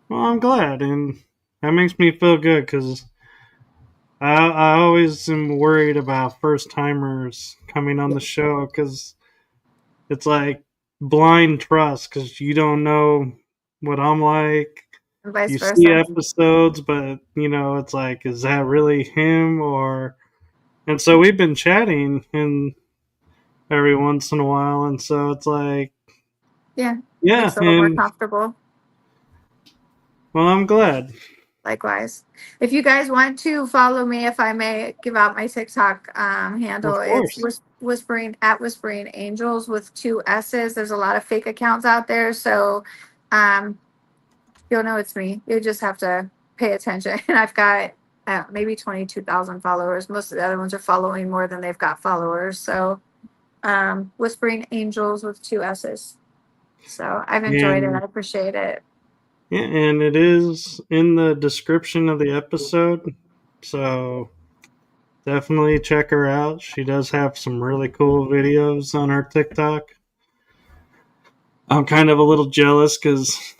Well, I'm glad, and that makes me feel good because I always am worried about first timers coming on the show because it's like blind trust because you don't know what I'm like. And vice You see versa. episodes, but it's like, is that really him or? And so we've been chatting and every once in a while, and so it's like, Yeah. yeah, Makes it a little more and comfortable. well, I'm glad, Likewise. If you guys want to follow me, if I may give out my TikTok of handle, it's course. Whispering Angels with two S's. There's a lot of fake accounts out there, so um, you'll know it's me. You just have to pay attention. And I've got maybe 22,000 followers. Most of the other ones are following more than they've got followers. So Whispering Angels with two S's. So I've enjoyed it. I And appreciate it. yeah, and it is in the description of the episode, so definitely check her out. She does have some really cool videos on her TikTok. I'm kind of a little jealous because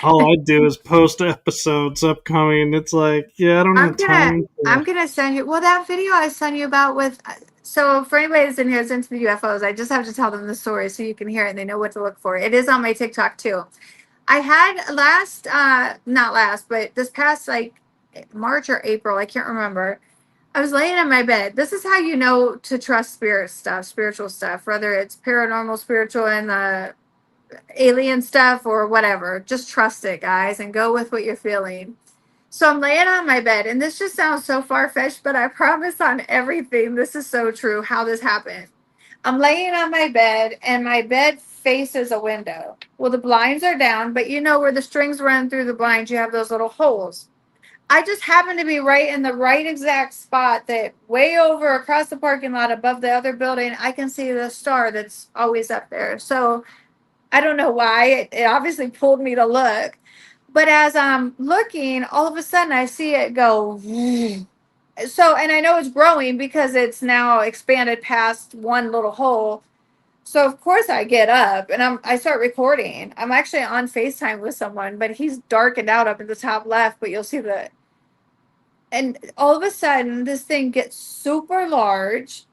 all I do is post episodes upcoming. It's like, yeah, I don't have time to. I'm gonna send you. Well, that video I sent you about with. So for anybody that's in here that's into the UFOs, I just have to tell them the story so you can hear it and they know what to look for. It is on my TikTok too. I had not last, but this past like March or April, I can't remember. I was laying in my bed. This is how you know to trust spirit stuff, spiritual stuff, whether it's paranormal, spiritual, and the alien stuff or whatever. Just trust it, guys, and go with what you're feeling. So I'm laying on my bed, and this just sounds so far fetched, but I promise on everything, this is so true how this happened. I'm laying on my bed, and my bed faces a window. Well, the blinds are down, but you know where the strings run through the blinds, you have those little holes. I just happened to be right in the right exact spot that way over across the parking lot above the other building, I can see the star that's always up there. So I don't know why. It obviously pulled me to look. But as I'm looking, all of a sudden I see it go. So, and I know it's growing because it's now expanded past one little hole. So of course I get up and I start recording. I'm actually on FaceTime with someone, but he's darkened out up in the top left, but you'll see the, and all of a sudden this thing gets super large,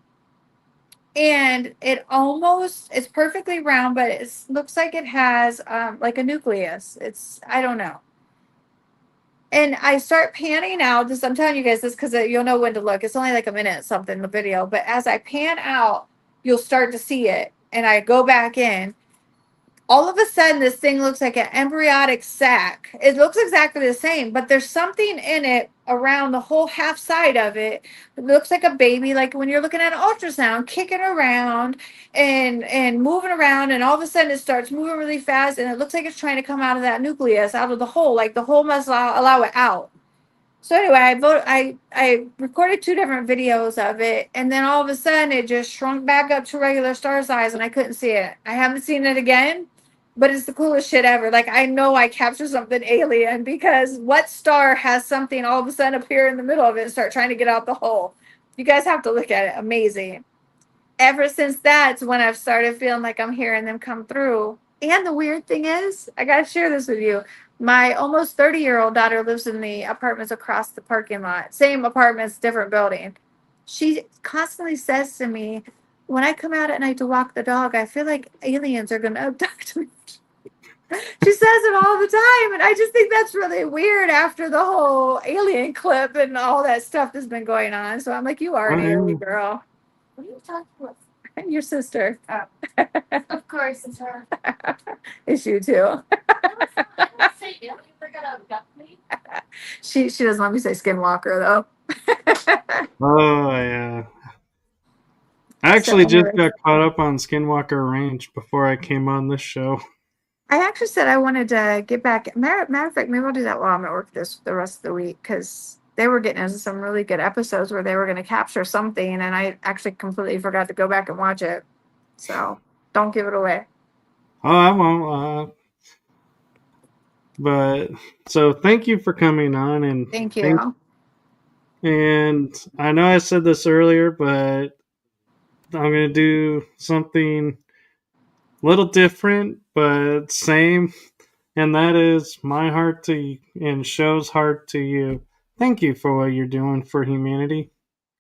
and it's perfectly round, but it looks like it has like a nucleus. It's, I don't know. And I start panning out. This, I'm telling you guys this because you'll know when to look. It's only like a minute something, the video, but as I pan out, you'll start to see it. And I go back in, all of a sudden this thing looks like an embryonic sac. It looks exactly the same, but there's something in it around the whole half side of it. It looks like a baby, like when you're looking at an ultrasound, kicking around and moving around, and all of a sudden it starts moving really fast, and it looks like it's trying to come out of that nucleus, out of the hole, like the hole must allow it out. So anyway, I recorded two different videos of it, and then all of a sudden it just shrunk back up to regular star size, and I couldn't see it. I haven't seen it again, but it's the coolest shit ever. Like, I know I captured something alien, because what star has something all of a sudden appear in the middle of it and start trying to get out the hole? You guys have to look at it. Amazing. Ever since that's when I've started feeling like I'm hearing them come through. And the weird thing is, I got to share this with you. My almost 30-year-old daughter lives in the apartments across the parking lot. Same apartments, different building. She constantly says to me, when I come out at night to walk the dog, I feel like aliens are going to abduct me. She says it all the time. And I just think that's really weird after the whole alien clip and all that stuff that's been going on. So I'm like, you are an alien girl. What are you talking about? Your sister. Oh. Of course, it's her. It's you too. I don't say alien, they're gonna abduct me. She doesn't let me say skinwalker though. Oh yeah. I So actually just anyway, got caught up on Skinwalker Ranch before I came on this show. I actually said I wanted to get back. Matter of fact, maybe I'll do that while I'm at work the rest of the week, because they were getting into some really good episodes where they were going to capture something, and I actually completely forgot to go back and watch it. So don't give it away. Oh, I won't. But so thank you for coming on, and Thank thank. you. And I know I said this earlier, but I'm gonna do something a little different, but same, and that is my heart to you and show's heart to you. Thank you for what you're doing for humanity.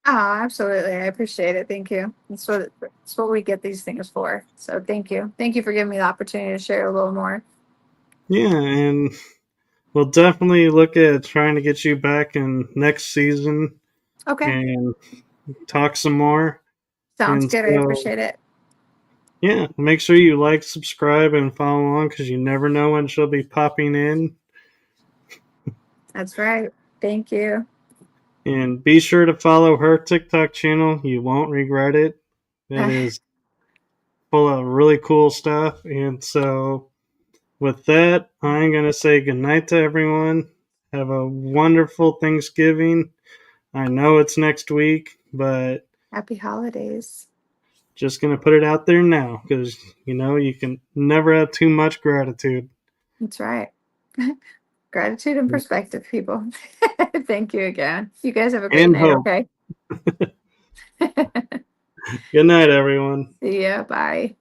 Oh, absolutely. I appreciate it. Thank you. That's what we get these things for. So thank you. Thank you for giving me the opportunity to share a little more. Yeah, and we'll definitely look at trying to get you back in next season Okay. and talk some more. Sounds And good. I so, appreciate it. yeah, make sure you like, subscribe, and follow along because you never know when she'll be popping in. That's right. Thank you. And be sure to follow her TikTok channel. You won't regret it. It is full of really cool stuff. And so, with that, I'm going to say goodnight to everyone. Have a wonderful Thanksgiving. I know it's next week, but Happy holidays. just going to put it out there now because, you can never have too much gratitude. That's right. Gratitude and perspective, people. Thank you again. You guys have a great And night, hope. okay? Good night, everyone. See ya. Bye.